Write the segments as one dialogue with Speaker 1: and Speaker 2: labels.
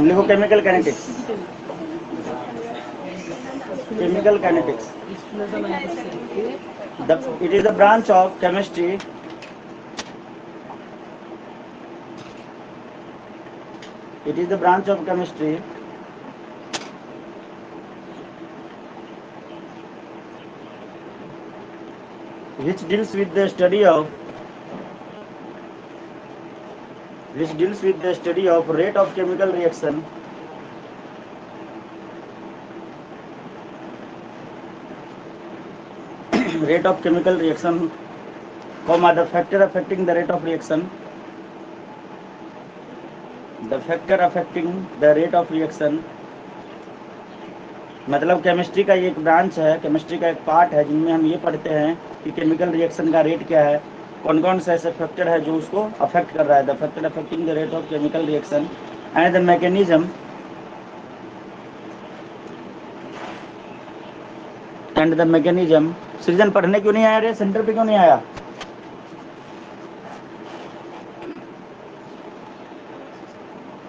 Speaker 1: लिखो chemical kinetics. Chemical kinetics, it is a branch of chemistry which deals with the study of rate of chemical reaction comma the factor affecting the rate of reaction, मतलब chemistry का एक branch है, chemistry का एक part है जिनमें हम ये पढ़ते हैं कि केमिकल रिएक्शन का रेट क्या है, कौन कौन से ऐसे फैक्टर है जो उसको अफेक्ट कर रहा है, the factor affecting the rate of chemical reaction and the mechanism सृजन पढ़ने क्यों नहीं आया रे, सेंटर पे क्यों नहीं आया?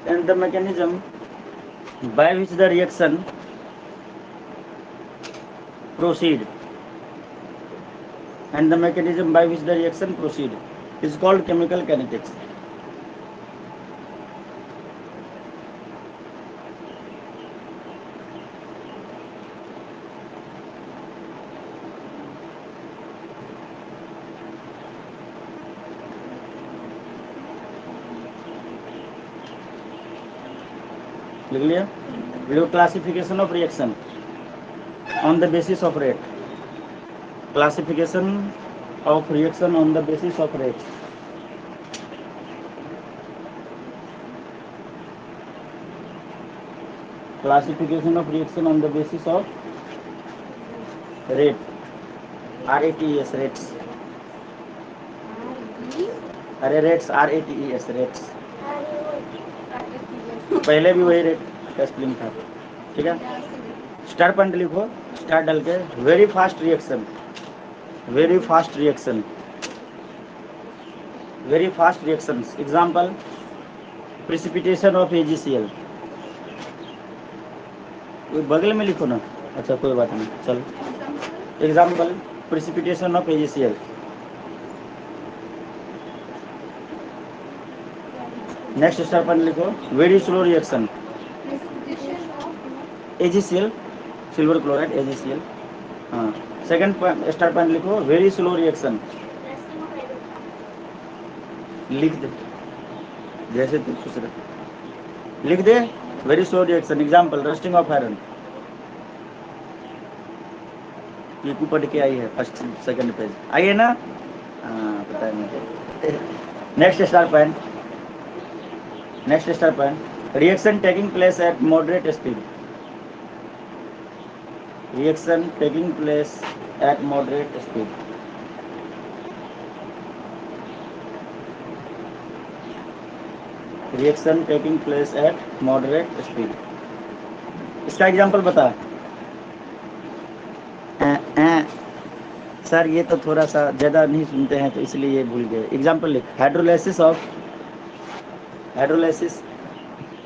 Speaker 1: And the mechanism by which the reaction proceed is called chemical kinetics. लिख लिया? Classification of reaction on the basis of rate, classification of reaction on the basis of rate. Classification of reaction on the basis of rate, RATES, rates. अरे rates, RATES, rates. पहले भी वही rate का spelling था, ठीक है. Star point लिखो, star डाल के very fast reaction, very fast reaction, very fast reaction. Example precipitation of AgCl. बगल में लिखो ना, अच्छा कोई बात नहीं, चलो. Example precipitation of AgCl. Next star point लिखो very slow reaction AgCl, silver chloride AgCl. हाँ, सेकंड स्टार पॉइंट लिखो वेरी स्लो रिएक्शन. लिख दे जैसे तू खुश रहे, लिख दे very slow reaction. Example rusting of iron. ये पढ़ के आई है फर्स्ट सेकंड पेज, आई है ना? हाँ पता है मुझे. Next star point reaction taking place at moderate speed. Reaction taking place at moderate speed. Reaction taking place at moderate speed. इसका एग्जाम्पल बता. सर ये तो थोड़ा सा ज़्यादा नहीं सुनते हैं तो इसलिए ये भूल गए. एग्जाम्पल लिख. Hydrolysis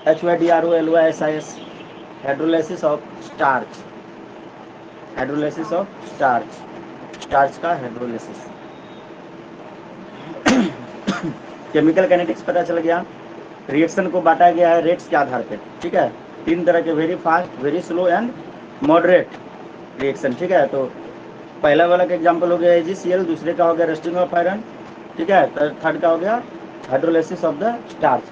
Speaker 1: HYDROLYSIS, hydrolysis of starch. Hydrolysis of starch, starch का हाइड्रोलाइसिस. केमिकल काइनेटिक्स पता चल गया. रिएक्शन को बांटा गया है रेट्स के आधार पे, ठीक है. 3 तरह के, very fast, very slow and moderate reaction, ठीक है. तो पहला वाला का एग्जांपल हो गया AgCl, दूसरे का हो गया रस्टिंग ऑफ आयरन, ठीक है. थर्ड का हो गया हाइड्रोलाइसिस ऑफ द स्टार्च.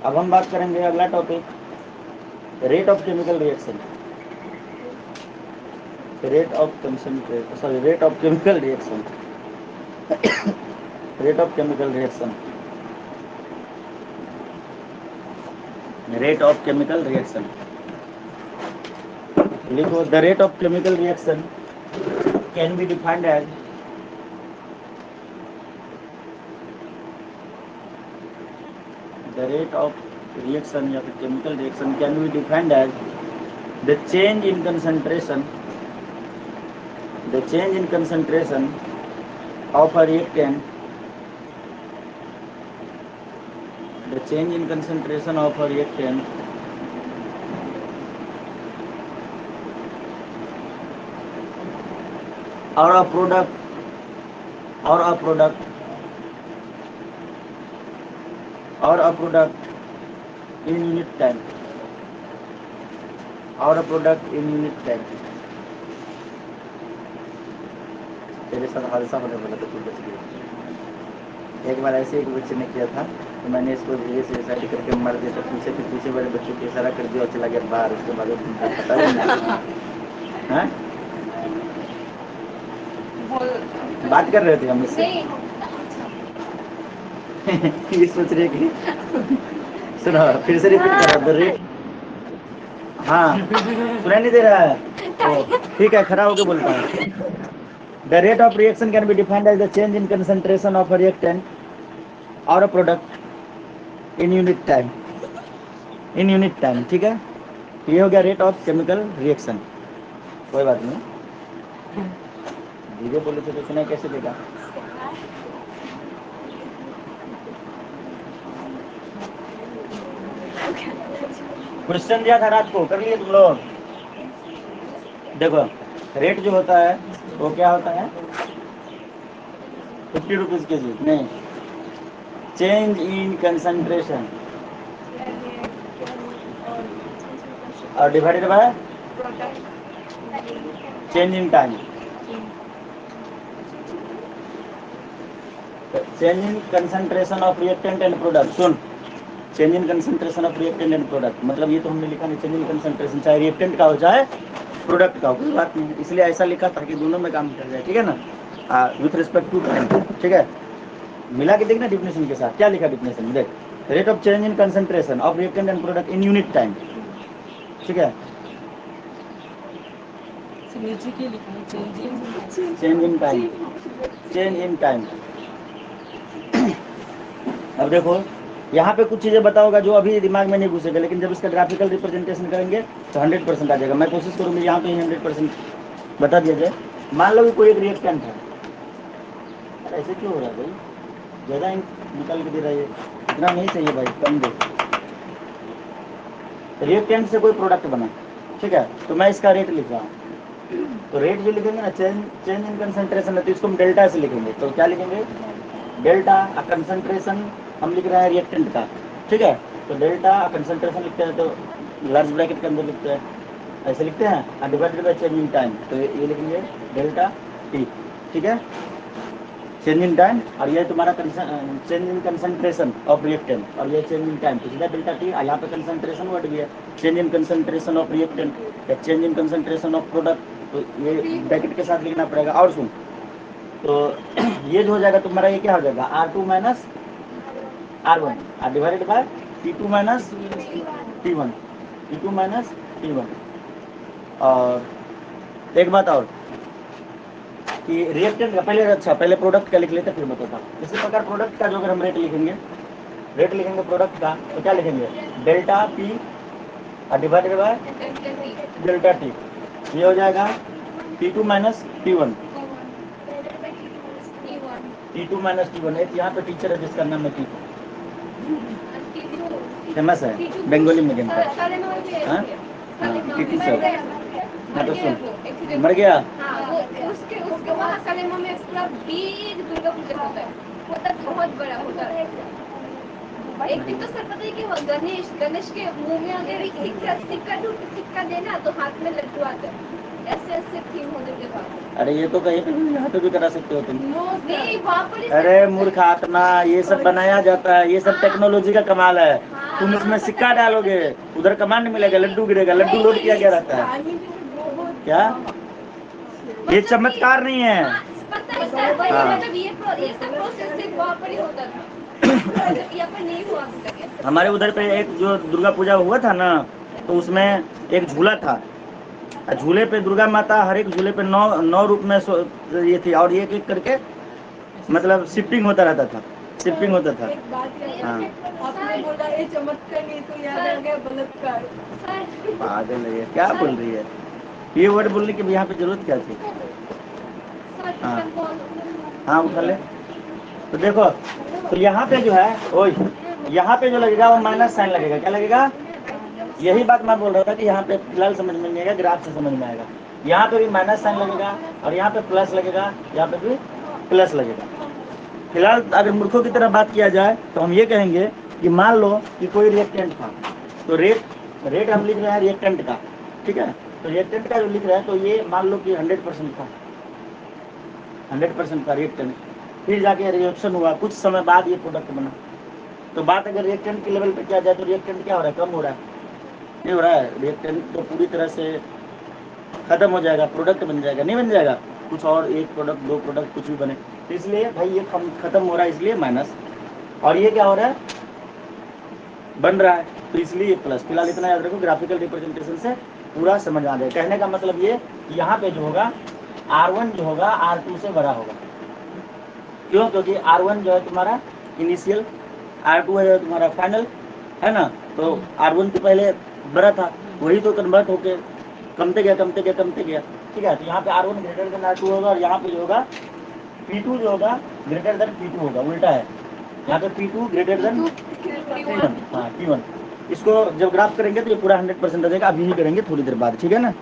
Speaker 1: अब हम बात करेंगे अगला topic, rate of chemical reaction. Rate of chemical reaction. Rate of chemical reaction. Rate of chemical reaction लिखो. The rate of chemical reaction can be defined as the rate of reaction या फिर chemical reaction can be defined as the change in concentration of a reactant the change in concentration of a reactant or a product in unit time तेरे साथ हादसा होने वाला तो तू बच गया। एक बार ऐसे एक बच्चे ने किया था तो मैंने इसको धीरे से साइड करके मार दिया, तो पीछे फिर पीछे वाले बच्चों को इशारा कर दिया और चला गया बाहर। उसके बाद पता ही नहीं हाँ? बात कर रहे थे हम इससे ये सोच रहे कि सुनो फिर से रिपीट कर रहा रेट। हाँ सुनाई नहीं दे रहा है ठीक है, खड़ा होकर बोलता है। The rate of reaction can be defined as the change in concentration of a reactant और a product in unit time ठीक है। ये हो गया रेट ऑफ केमिकल रिएक्शन। कोई बात नहीं, धीरे बोले थे तो सुनाई कैसे देगा। क्वेश्चन दिया था रात को, कर लिए तुम लोग? देखो रेट जो होता है वो क्या होता है, 50 रुपीज के जी नहीं, चेंज इन कंसंट्रेशन और divided by change in time. Change in concentration of reactant and product. Soon, change in concentration of reactant and product मतलब ये तो हमने लिखा नहीं, चेंज इन कंसंट्रेशन चाहे रिएक्टेंट का हो चाहे प्रोडक्ट का हो, कोई बात नहीं, इसलिए ऐसा लिखा ताकि दोनों में काम कर जाए, ठीक है ना। विथ रिस्पेक्ट टू टाइम, ठीक है। मिला के देखना डिफिनेशन के साथ, क्या लिखा डिफिनेशन में देख, rate of change in concentration of reactant and product in unit time, ठीक है। Change in time. अब देखो यहाँ पे कुछ चीजें बताओगा जो अभी दिमाग में नहीं घुसेगा, लेकिन जब इसका ग्राफिकल रिप्रेजेंटेशन करेंगे तो 100% आ जाएगा। मैं कोशिश करूंगी यहाँ पे 100% बता दिया जाए। मान लो कि कोई एक रिएक्टेंट है, ऐसे क्यों हो रहा है भाई, ज्यादा निकल के दे रहा है, इतना नहीं चाहिए भाई, कम दे। रिएक्टेंट से कोई प्रोडक्ट बना, ठीक है, तो मैं इसका रेट लिख रहा हूँ, तो रेट जो लिखेंगे ना चेंज इन कंसंट्रेशन है, तो इसको हम डेल्टा से लिखेंगे। तो क्या लिखेंगे, डेल्टा कंसंट्रेशन हम लिख रहे हैं रिएक्टेंट का, ठीक है, तो डेल्टा कंसंट्रेशन लिखते हैं तो लार्ज ब्रैकेट के अंदर लिखते हैं, ऐसे लिखते हैं, और divided by change in time, तो ये लिखेंगे डेल्टा टी, ठीक है, चेंज इन टाइम। और ये तुम्हारा change in concentration of reactant, और ये चेंज इन टाइम, तो सीधा डेल्टा टी। यहाँ पे कंसंट्रेशन वर्ड भी है, change in concentration of reactant या change in concentration of product, तो ये ब्रैकेट के साथ लिखना पड़ेगा। और सुन, तो ये जो हो जाएगा तुम्हारा, ये क्या हो जाएगा, R2 माइनस R1 और divided by T2 minus T1, T2 minus T1। और एक बात और कि रिएक्टेंट का पहले, अच्छा पहले प्रोडक्ट का लिख लेते फिर बताता हूँ। इसी प्रकार प्रोडक्ट का जो अगर हम रेट लिखेंगे प्रोडक्ट का, तो क्या लिखेंगे, डेल्टा P और डिवाइडेड बाय डेल्टा T, ये हो जाएगा T2 minus T1, T2 minus T1। यहाँ पे टीचर है जिसका नाम है T2, फेमस है बंगाली मीडियम का, हाँ T2 सर। हाँ तो सुन, मर गया,
Speaker 2: उसके वहाँ कलेमा में पूरा बिग दुर्गा पूजा होता है, बहुत बड़ा होता है। एक दिन तो सर पता है कि गणेश के मुंह में अगर एक सिक्का देना तो हाथ में लड्डू आता है, ऐसे थीम होने के बाद।
Speaker 1: अरे ये तो कहीं पे यहाँ पे भी करा सकते हो तुम।
Speaker 2: नहीं वहाँ पर।
Speaker 1: अरे मूर्ख आत्मा, ये सब बनाया जाता है, ये सब टेक्नोलॉजी का कमाल है। तुम इसमें सिक्का डालोगे, उधर कमांड मिलेगा, लड्डू गिरेगा, लड्डू लोड किया गया रहता है क्या, ये चमत्कार नहीं है। हमारे उधर पे एक जो दुर्गा पूजा हुआ था ना, तो उसमें एक झूला था, झूले पे दुर्गा माता हर एक झूले पे 9 रूप में ये थी, और एक एक करके मतलब शिफ्टिंग होता रहता था। शिपिंग होता था।
Speaker 3: एक बात याद
Speaker 1: हाँ।
Speaker 3: आपने बोला ये चमत्कार नहीं तो याद आ गया बलात्कार।
Speaker 1: पागल है ये, क्या बोल रही है? ये वर्ड बोलने की भी यहाँ पे जरूरत क्या थी? हाँ हाँ, उठा ले। तो देखो, तो यहाँ पे जो है, ओए, यहाँ पे जो लगेगा वो माइनस साइन लगेगा। क्या लगेगा? यही बात मैं बोल रहा था कि यहाँ पे फिलहाल समझ में नहीं आएगा, ग्राफ से समझ में आएगा। यहाँ पे भी माइनस साइन लगेगा और यहाँ पे प्लस लगेगा, यहाँ पे भी प्लस लगेगा। फिलहाल अगर मूर्खों की तरह बात किया जाए तो हम ये कहेंगे कि मान लो कि कोई रिएक्टेंट था, तो रेट हम लिख रहे हैं रिएक्टेंट का, ठीक है। तो रिएक्टेंट का जो लिख रहे हैं, तो ये मान लो कि 100% था, 100% का रिएक्टेंट। फिर जाके रिएक्शन हुआ, कुछ समय बाद ये प्रोडक्ट बना। तो बात अगर रिएक्टेंट के लेवल पे किया जाए तो रिएक्टेंट क्या हो रहा है? कम हो रहा है, नहीं हो रहा है। रिएक्टेंट तो पूरी तरह से खत्म हो जाएगा, प्रोडक्ट बन जाएगा, नहीं बन जाएगा। कुछ और एक प्रोडक्ट, दो प्रोडक्ट, कुछ भी बने। तो इसलिए भाई ये खत्म हो रहा है, इसलिए माइनस। और ये क्या हो रहा है? बन रहा है, तो इसलिए प्लस। फिलहाल इतना याद रखो, ग्राफिकल रिप्रेजेंटेशन से पूरा समझ आ जाए। कहने का मतलब ये कि यहाँ पे जो होगा R1 जो होगा R2 से बड़ा होगा। क्यों? क्योंकि R1 जो है तुम्हारा इनिशियल, R2 है तुम्हारा फाइनल, है ना। तो R1 तो पहले बड़ा था, वही तो कन्वर्ट होके कमते गया, कमते गया, कमते गया, ठीक है। तो यहाँ पे R1 ग्रेटर देन R2 होगा, और यहाँ पे जो होगा P2 जो होगा ग्रेटर देन P2 होगा, उल्टा है। यहाँ पे P2 ग्रेटर देन P1, हाँ P1। इसको जब ग्राफ करेंगे तो ये पूरा 100% आ जाएगा। अभी ही करेंगे थोड़ी देर बाद, ठीक है ना।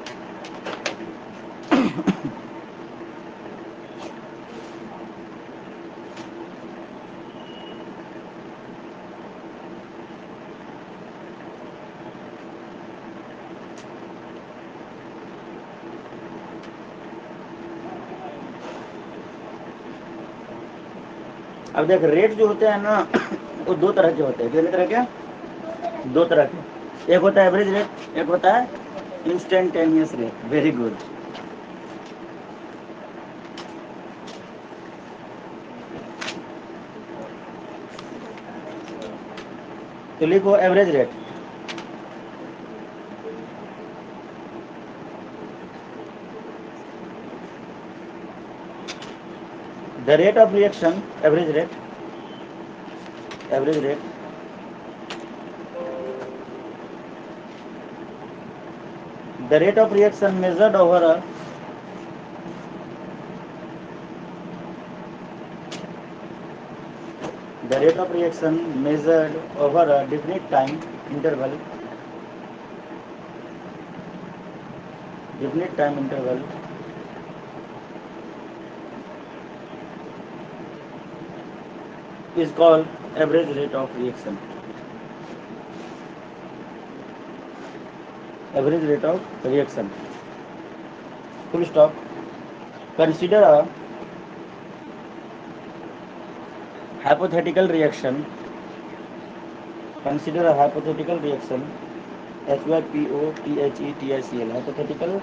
Speaker 1: अब देख, रेट जो होते हैं ना वो दो तरह के होते हैं। कितने तरह के? दो तरह के। एक होता है एवरेज रेट, एक होता है इंस्टेंटेनियस रेट। Very good. तो लिखो average rate. The rate of reaction, average rate, average rate the rate of reaction measured over a the rate of reaction measured over a definite time interval, definite time interval is called average rate of reaction. Average rate of reaction. Full stop. Consider a hypothetical reaction. Consider a hypothetical reaction. HYPOTHETICL. Hypothetical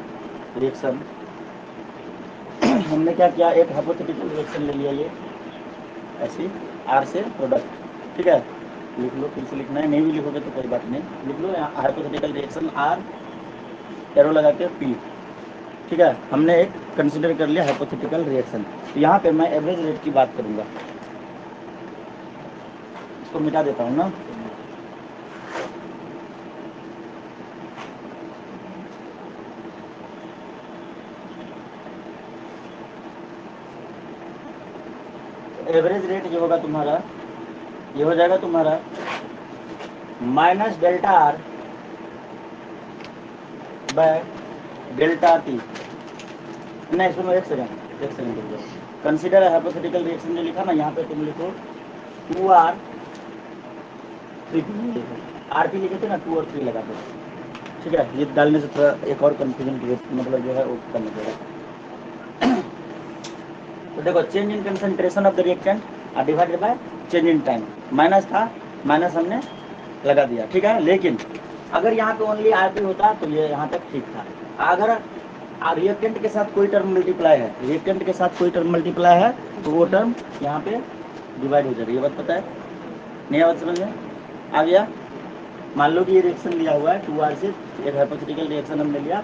Speaker 1: reaction. हमने क्या किया? एक hypothetical reaction ले लिया, ये ऐसी R से product, ठीक है। लिख लो, फिर से लिखना है, नहीं भी लिखोगे तो कोई बात नहीं, लिख लो। हाइपोथेटिकल रिएक्शन R, एरो लगा के P, ठीक है। हमने एक कंसिडर कर लिया हाइपोथेटिकल रिएक्शन। तो यहाँ पे मैं एवरेज रेट की बात करूंगा। इसको मिटा देता हूँ ना। एवरेज रेट जो होगा तुम्हारा, ये हो जाएगा तुम्हारा minus delta R by delta T। नहीं, इसमें एक सेकंड रुक जाओ। कंसिडर हाइपोथेटिकल रिएक्शन जो लिखा ना, यहाँ पे तुम लिखो 2R 3P। RP लिखे थे ना, 2 और 3 लगा दो, ठीक है। ये डालने से थोड़ा एक और कंफ्यूजन मतलब जो है वो कम हो जाएगा। तो देखो, change in concentration of the reactant divided by change in time. Minus था, माइनस हमने लगा दिया, ठीक है। लेकिन अगर यहाँ पे ओनली RP होता तो ये यहाँ तक ठीक था। अगर रिएक्टेंट के साथ कोई टर्म मल्टीप्लाई है, रिएक्टेंट के साथ कोई टर्म मल्टीप्लाई है, तो वो टर्म यहाँ पे डिवाइड हो जाएगी। ये बात पता है? नहीं बात समझ में आ गया? मान लो कि ये रिएक्शन लिया हुआ है 2R से, एक हाइपोथेटिकल रिएक्शन हमने लिया,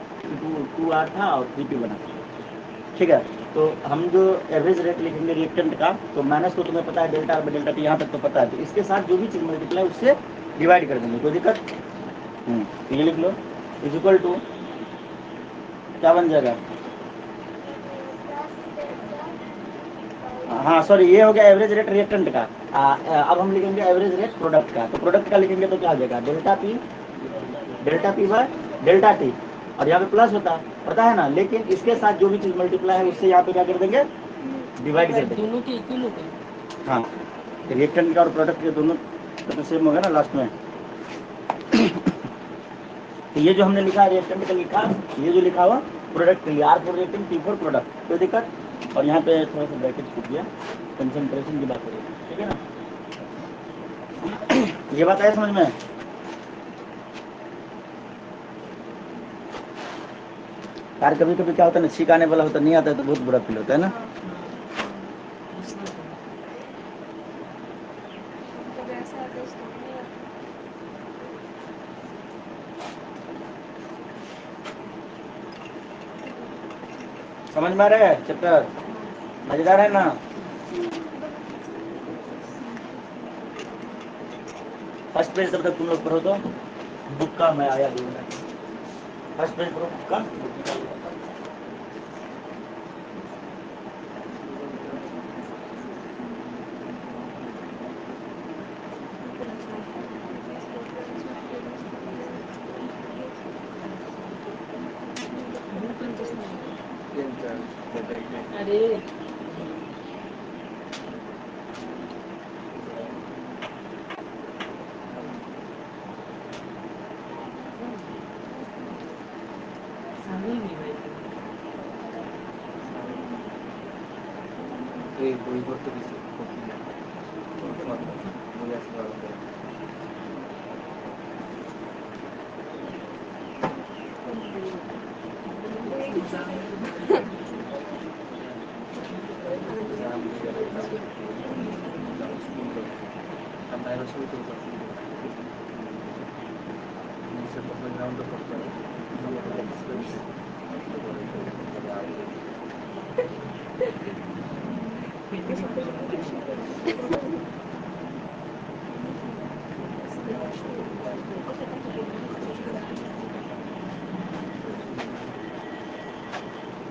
Speaker 1: 2R था और 3P बना, ठीक है। तो हम जो एवरेज रेट लिखेंगे रिएक्टेंट का, तो माइनस तो तुम्हें पता है delta R by delta T, यहाँ तक तो पता है। तो इसके साथ जो भी चीज़ मल्टीप्लाई उससे डिवाइड कर देंगे, कोई दिक्कत। तो ये लिख लो इज इक्वल टू क्या बन जाएगा। हाँ सॉरी, ये हो गया एवरेज रेट रिएक्टेंट का। अब हम लिखेंगे एवरेज रेट प्रोडक्ट का। तो प्रोडक्ट का लिखेंगे तो क्या हो जाएगा, delta P by delta T, और यहाँ पे प्लस होता है, पता है ना। लेकिन इसके साथ जो भी चीज़ मल्टीप्लाई है उससे यहाँ पे क्या कर देंगे, डिवाइड कर देंगे।
Speaker 3: दोनों के इक्वल हो गए।
Speaker 1: हाँ, रिएक्टेंट का और प्रोडक्ट के दोनों तो सेम होगा ना लास्ट में। तो ये जो हमने लिखा है रिएक्टेंट का लिखा, ये जो लिखा हुआ प्रोडक्ट के लिए, R for reactant, T for product, कोई दिक्कत। और यहाँ पे थोड़ा सा ब्रैकेट छूट गया, कंसंट्रेशन की बात करेंगे, ठीक है ना। ये बात है समझ में। यार कभी कभी क्या होता है ना, छींक आने वाला होता नहीं आता है तो बहुत बुरा फील होता है ना।
Speaker 2: जब ऐसा आता है तो नहीं आता।
Speaker 1: समझ में आ रहा है चैप्टर, मजेदार है ना। फर्स्ट पेज जब तक तुम लोग पढ़ो तो बुक का मैं आया 2 मिनट, फर्स्ट पेज पढ़ो बुक का।
Speaker 3: अरे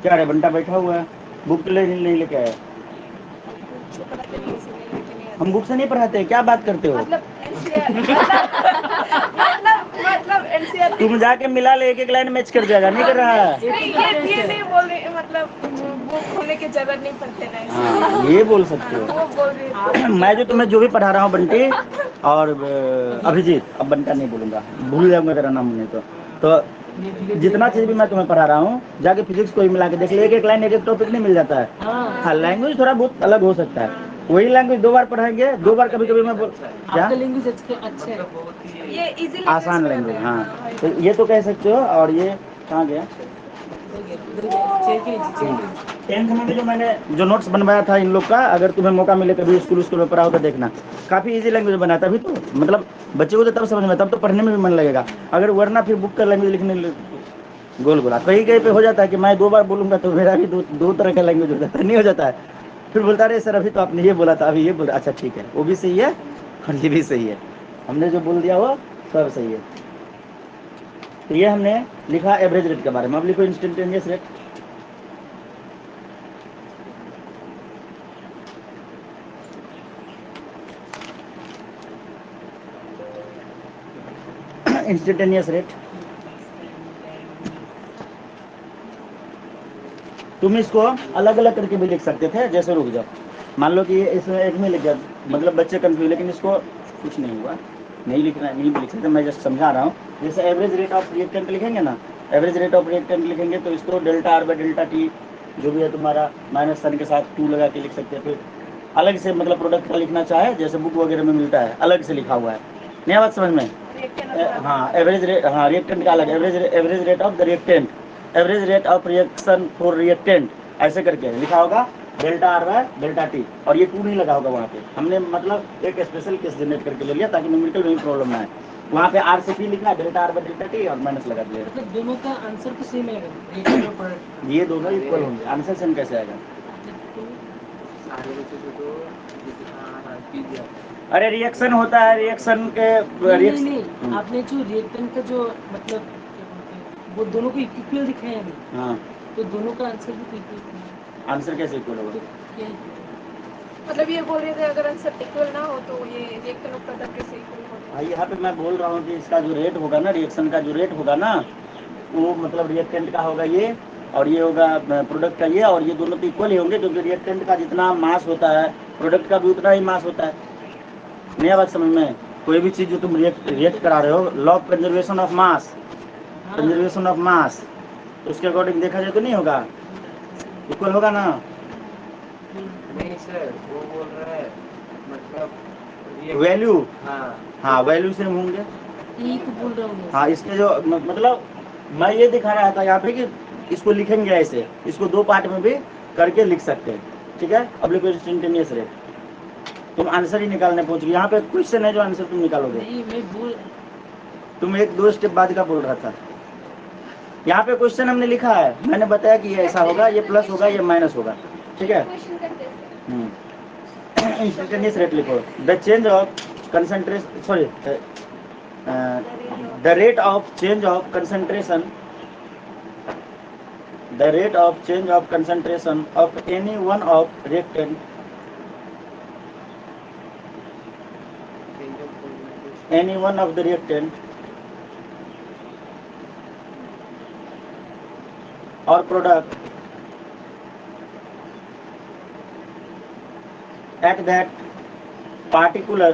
Speaker 1: क्या रे बंटा बैठा हुआ है, बुक नहीं लेके आया। हम बुक से नहीं पढ़ाते, क्या बात करते हो।
Speaker 2: मतलब एनसीआर
Speaker 1: तुम जाके मिला ले, एक एक लाइन मैच कर जाएगा, नहीं कर रहा है।
Speaker 2: नहीं, ये नहीं बोल रही, मतलब बुक खोलने की जरूरत नहीं पड़ते ना इसलिए।
Speaker 1: हाँ ये बोल सकते हो।
Speaker 2: वो बोल रही थी।
Speaker 1: मैं जो तुम्हें जो भी पढ़ा रहा हूँ बंटी और अभिजीत, अब बंटा नहीं बोलूंगा, भूल जाऊंगा तेरा नाम नहीं तो जितना चीज भी मैं तुम्हें पढ़ा रहा हूँ जाके फिजिक्स को ही मिला के देख ले, एक एक लाइन एक एक टॉपिक नहीं मिल जाता है। हाँ लैंग्वेज थोड़ा बहुत अलग हो सकता है, वही लैंग्वेज 2 बार पढ़ाएंगे, 2 बार कभी कभी मैं क्या
Speaker 3: लैंग्वेज अच्छे है।
Speaker 2: ये इजी
Speaker 1: आसान लैंग्वेज। हाँ तो ये तो कह सकते हो। और ये कहाँ गया, 10th में भी जो मैंने जो नोट्स बनवाया था इन लोग का, अगर तुम्हें मौका मिले कभी स्कूल में पढ़ाओ तो देखना, काफ़ी इजी लैंग्वेज बनाया था। अभी तो मतलब बच्चे को तो तब समझ में, तब तो पढ़ने में भी मन लगेगा। अगर वरना फिर बुक का लैंग्वेज लिखने गोल गोला कहीं कहीं पे हो जाता है कि मैं 2 बार बोलूँगा तो मेरा भी दो तरह का लैंग्वेज हो जाता है, नहीं हो जाता है। फिर बोलता रहे सर अभी तो आपने ये बोला था, अभी ये बोला, अच्छा ठीक है, वो भी सही है और ये भी सही है, हमने जो बोल दिया वो सब सही है। तो ये हमने लिखा एवरेज रेट के बारे में। अब लिखो इंस्टेंटेनियस रेट। इंस्टेंटेनियस रेट, तुम इसको अलग अलग करके भी लिख सकते थे, जैसे रुक जाओ, मान लो कि इसमें एक में लिख गया, मतलब बच्चे कंफ्यूज, लेकिन इसको कुछ नहीं हुआ, नहीं लिखना, नहीं भी लिख सकते, मैं जस्ट समझा रहा हूँ। जैसे एवरेज रेट ऑफ रिएक्टेंट लिखेंगे ना, एवरेज रेट ऑफ रिएक्टेंट लिखेंगे तो इसको delta R by delta T जो भी है तुम्हारा माइनस सन के साथ 2 लगा के लिख सकते हैं। फिर अलग से मतलब प्रोडक्ट का लिखना चाहे जैसे बुक वगैरह में मिलता है, अलग से लिखा हुआ है, नया बात समझ में। हाँ एवरेज रेट, हाँ रिएक्टेंट का अलग, average rate of the reactant, average rate of reaction for reactant, ऐसे करके लिखा होगा delta R by delta T, और ये 2 नहीं लगा होगा वहाँ पे। हमने मतलब एक स्पेशल केस जनरेट करके ले लिया ताकि न्यूमेरिकल में भी प्रॉब्लम ना आए। वहाँ पे आर से पी लिखा है, delta R by delta T और माइनस लगा दिया।
Speaker 3: मतलब दोनों का आंसर तो सेम है, रिएक्शन और प्रोडक्ट।
Speaker 1: ये दोनों इक्वल होंगे, आंसर सेम कैसे आएगा? अरे रिएक्शन होता है, रिएक्शन के
Speaker 3: नहीं, आपने जो रिएक्टेंट का जो मतलब क्या बोलते हैं, वो दोनों को इक्वल दिखाया नहीं,
Speaker 1: हाँ,
Speaker 3: तो दोनों का आंसर भी इक्वल है।
Speaker 1: आंसर कैसे इक्वल
Speaker 3: तो
Speaker 1: होगा?
Speaker 3: क्या
Speaker 2: मतलब ये बोल रहे थे अगर आंसर इक्वल ना हो तो ये रिएक्शन और प्रोडक्ट कैसे इक्वल होगा?
Speaker 1: भाई यहाँ पे मैं बोल रहा हूँ कि इसका जो रेट होगा ना, रिएक्शन का जो रेट होगा ना, वो मतलब रिएक्टेंट का होगा ये, और ये होगा प्रोडक्ट का ये, और ये दोनों तो इक्वल ही होंगे क्योंकि रिएक्टेंट का जितना मास होता है प्रोडक्ट का भी उतना ही मास होता है। नया बात समझ में? कोई भी चीज़ जो तुम रिएक्ट करा रहे हो, law of conservation of mass, conservation of mass, तो उसके अकॉर्डिंग देखा जाए तो नहीं होगा, इक्वल होगा ना?
Speaker 4: नहीं सर, वो बोल रहा है मतलब
Speaker 1: वैल्यू,
Speaker 4: हाँ
Speaker 1: हाँ वैल्यू सेम होंगे।
Speaker 3: यही तो बोल रहा हूँ।
Speaker 1: हाँ, इसके जो मतलब मैं ये दिखा रहा था यहाँ पे कि इसको लिखेंगे ऐसे, इसको दो पार्ट में भी करके लिख सकते हैं, ठीक है। अब लिखो इंस्टेंटेनियस रेट, तुम आंसर ही निकालने पहुंच गए। यहाँ पे क्वेश्चन है जो आंसर तुम निकालोगे।
Speaker 3: नहीं, मैं बोल
Speaker 1: तुम एक दो स्टेप बाद का बोल रहा था। यहाँ पे क्वेश्चन हमने लिखा है, मैंने बताया कि ये ऐसा होगा, ये प्लस होगा, ये माइनस होगा, ठीक है।
Speaker 2: क्वेश्चन करते हैं।
Speaker 1: इंस्टेंटेनियस रेट लिखो, the change of concentration, sorry, the rate of change of concentration, the rate of change of concentration of any one of reactant, any one of the reactant or product at that particular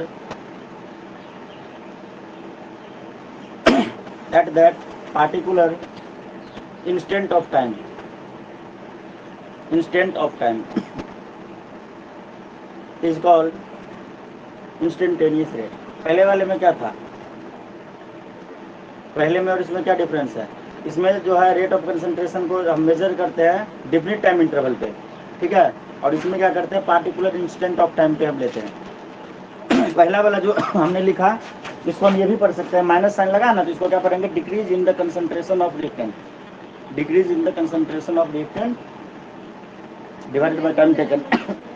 Speaker 1: at that particular instant of time, instant of time is called instantaneous rate। पहले वाले में क्या था, पहले में और इसमें क्या डिफरेंस है? इसमें जो है रेट ऑफ कंसंट्रेशन को हम मेजर करते हैं डिफिनिट टाइम इंटरवल पे, ठीक है, और इसमें क्या करते हैं, पार्टिकुलर इंस्टेंट ऑफ टाइम पे हम लेते हैं। पहला वाला जो हमने लिखा, इसको हम ये भी पढ़ सकते हैं, माइनस साइन लगा ना, तो इसको क्या पढ़ेंगे, decrease in the concentration of reactant, decrease in the concentration of reactant divided by time taken.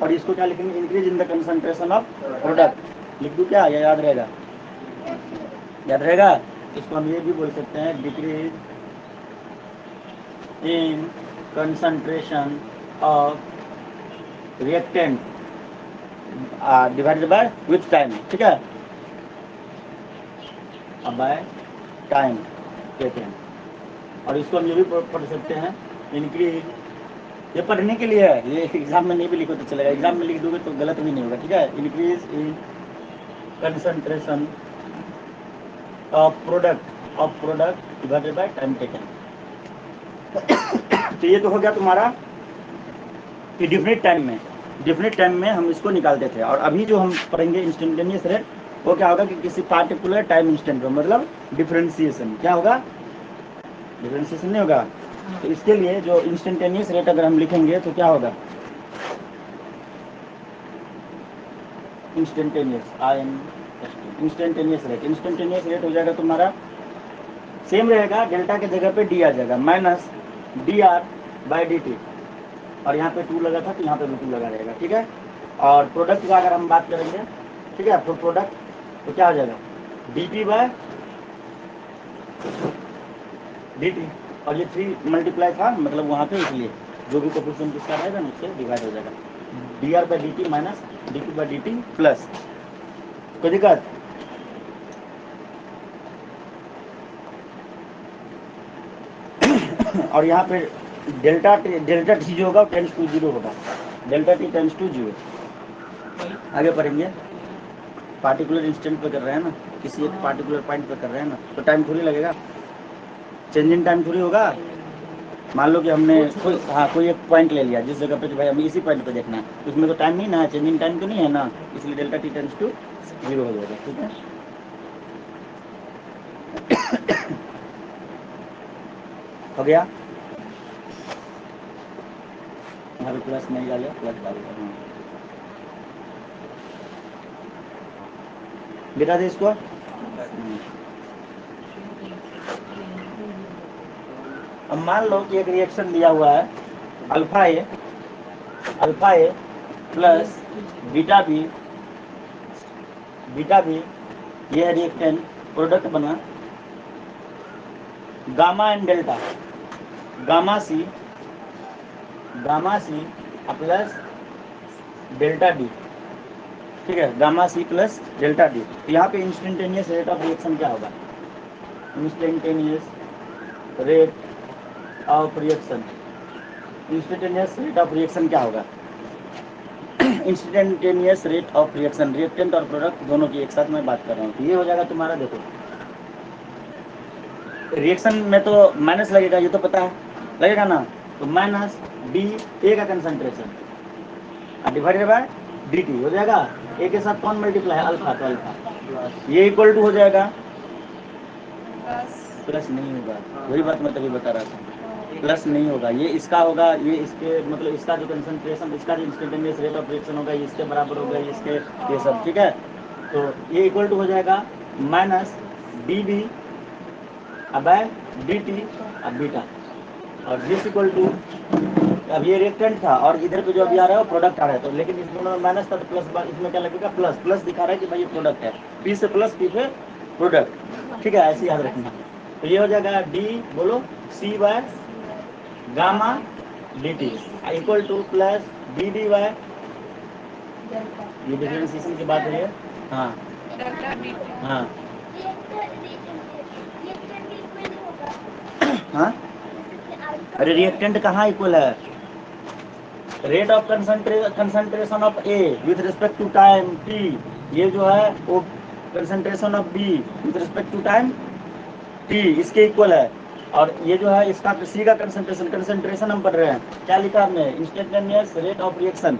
Speaker 1: और इसको क्या लिखेंगे, increase in the concentration of product. लिख दूं क्या, या याद रहेगा? याद रहेगा। इसको हम ये भी बोल सकते हैं, decrease in concentration of reactant divided by with time, ठीक है, अब बाय टाइम टेकन। और इसको हम ये भी पढ़ सकते हैं, इंक्रीज, ये पढ़ने के लिए है, ये एग्जाम में नहीं भी लिखो तो चलेगा, एग्जाम में लिख दोगे तो गलत भी नहीं होगा, ठीक है। Increase in concentration of product divided by time taken. तो ये तो हो गया तुम्हारा कि डिफिनिट टाइम में हम इसको निकालते थे। और अभी जो हम पढ़ेंगे इंस्टेंटेनियस रेट, वो क्या होगा कि किसी पार्टिकुलर टाइम इंस्टेंट में, मतलब डिफरेंशिएशन। क्या होगा, डिफरेंशिएशन नहीं होगा। तो इसके लिए जो इंस्टेंटेनियस रेट अगर हम लिखेंगे तो क्या होगा, इंस्टेंटेनियस इंस्टेंटेनियस रेट हो जाएगा तुम्हारा, सेम रहेगा, डेल्टा के जगह पे डी आ जाएगा, minus D R by D T, और यहाँ पे 2 लगा था तो यहाँ पे भी 2 लगा रहेगा, ठीक है। और प्रोडक्ट का अगर हम बात करेंगे, ठीक है, तो प्रोडक्ट तो क्या हो जाएगा, D P by D T, और ये 3 मल्टीप्लाई था मतलब वहाँ पे, इसलिए जो भी कोफिशिएंट इसका रहेगा ना उससे डिवाइड हो जाएगा, D R by D T minus D P by D T plus. कोई दिक्कत? और यहाँ पे डेल्टा टी जो होगा टेंस टू 0 होगा, डेल्टा टी टेंस टू 0। आगे पढ़ेंगे, पार्टिकुलर इंस्टेंट पे कर रहे हैं ना, किसी एक पार्टिकुलर पॉइंट पे कर रहे हैं ना, तो टाइम थोड़ी लगेगा, चेंज इन टाइम थोड़ी होगा। मान लो कि हमने कोई एक पॉइंट ले लिया जिस जगह पे, भाई हमें इसी पॉइंट पे देखना है, उसमें तो टाइम नहीं ना, चेंज इन टाइम तो नहीं है ना, इसलिए डेल्टा टी टेंस टू 0 हो जाएगा, ठीक है। हो गया, यहाँ पे प्लस नहीं डाले, प्लस डालेगा, बेटा दे इसको। अब मान लो कि एक रिएक्शन दिया हुआ है alpha A plus beta B ये है रिएक्टेंट, प्रोडक्ट बना gamma and delta, gamma C plus delta D, ठीक है, gamma C plus delta D. तो यहाँ पे इंस्टेंटेनियस रेट ऑफ रिएक्शन क्या होगा? इंस्टेंटेनियस रेट ऑफ रिएक्शन क्या होगा? Instantaneous rate of reaction, reactant और प्रोडक्ट दोनों की एक साथ मैं बात कर रहा हूँ। तो ये हो जाएगा तुम्हारा, देखो रिएक्शन में तो माइनस लगेगा, ये तो पता है, लगेगा ना। तो माइनस डी ए का concentration divided by D T हो जाएगा। ए के साथ कौन मल्टीप्लाई? अल्फा, तो अल्फा ये इक्वल टू हो जाएगा, प्लस नहीं होगा, वही बात मैं तभी बता रहा था, प्लस नहीं होगा, ये इसका होगा, ये इसके मतलब इसका जो कंसंट्रेशन, इसका जो इंस्टेंटेनियस रेट ऑफ रिएक्शन होगा ये इसके बराबर होगा, ये इसके, ये सब ठीक है। तो ये इक्वल टू हो जाएगा माइनस डी बी अब डी टी अब बीटा, और दिस इक्वल टू, अब ये रिएक्टेंट था और इधर पे जो अभी आ रहा है वो प्रोडक्ट आ रहा है, तो लेकिन इस दोनों में माइनस था तो प्लस, इसमें क्या लगेगा? प्लस, प्लस दिखा रहा है कि भाई ये प्रोडक्ट है, पी से प्लस पी पे प्रोडक्ट, ठीक है, ऐसे याद रखना। तो ये हो जाएगा डी बोलो C by gamma D T equal to plus D D by, ये डिफरेंशिएशन की बात है। हाँ हाँ हाँ, अरे रिएक्टेंट कहाँ इक्वल है? Rate of concentration of A with respect to time T, ये जो है वो concentration of B with respect to time T इसके इक्वल है, और ये जो है इसका सी का कंसंट्रेशन हम पढ़ रहे हैं, क्या लिखा हमने? Instantaneous rate of reaction.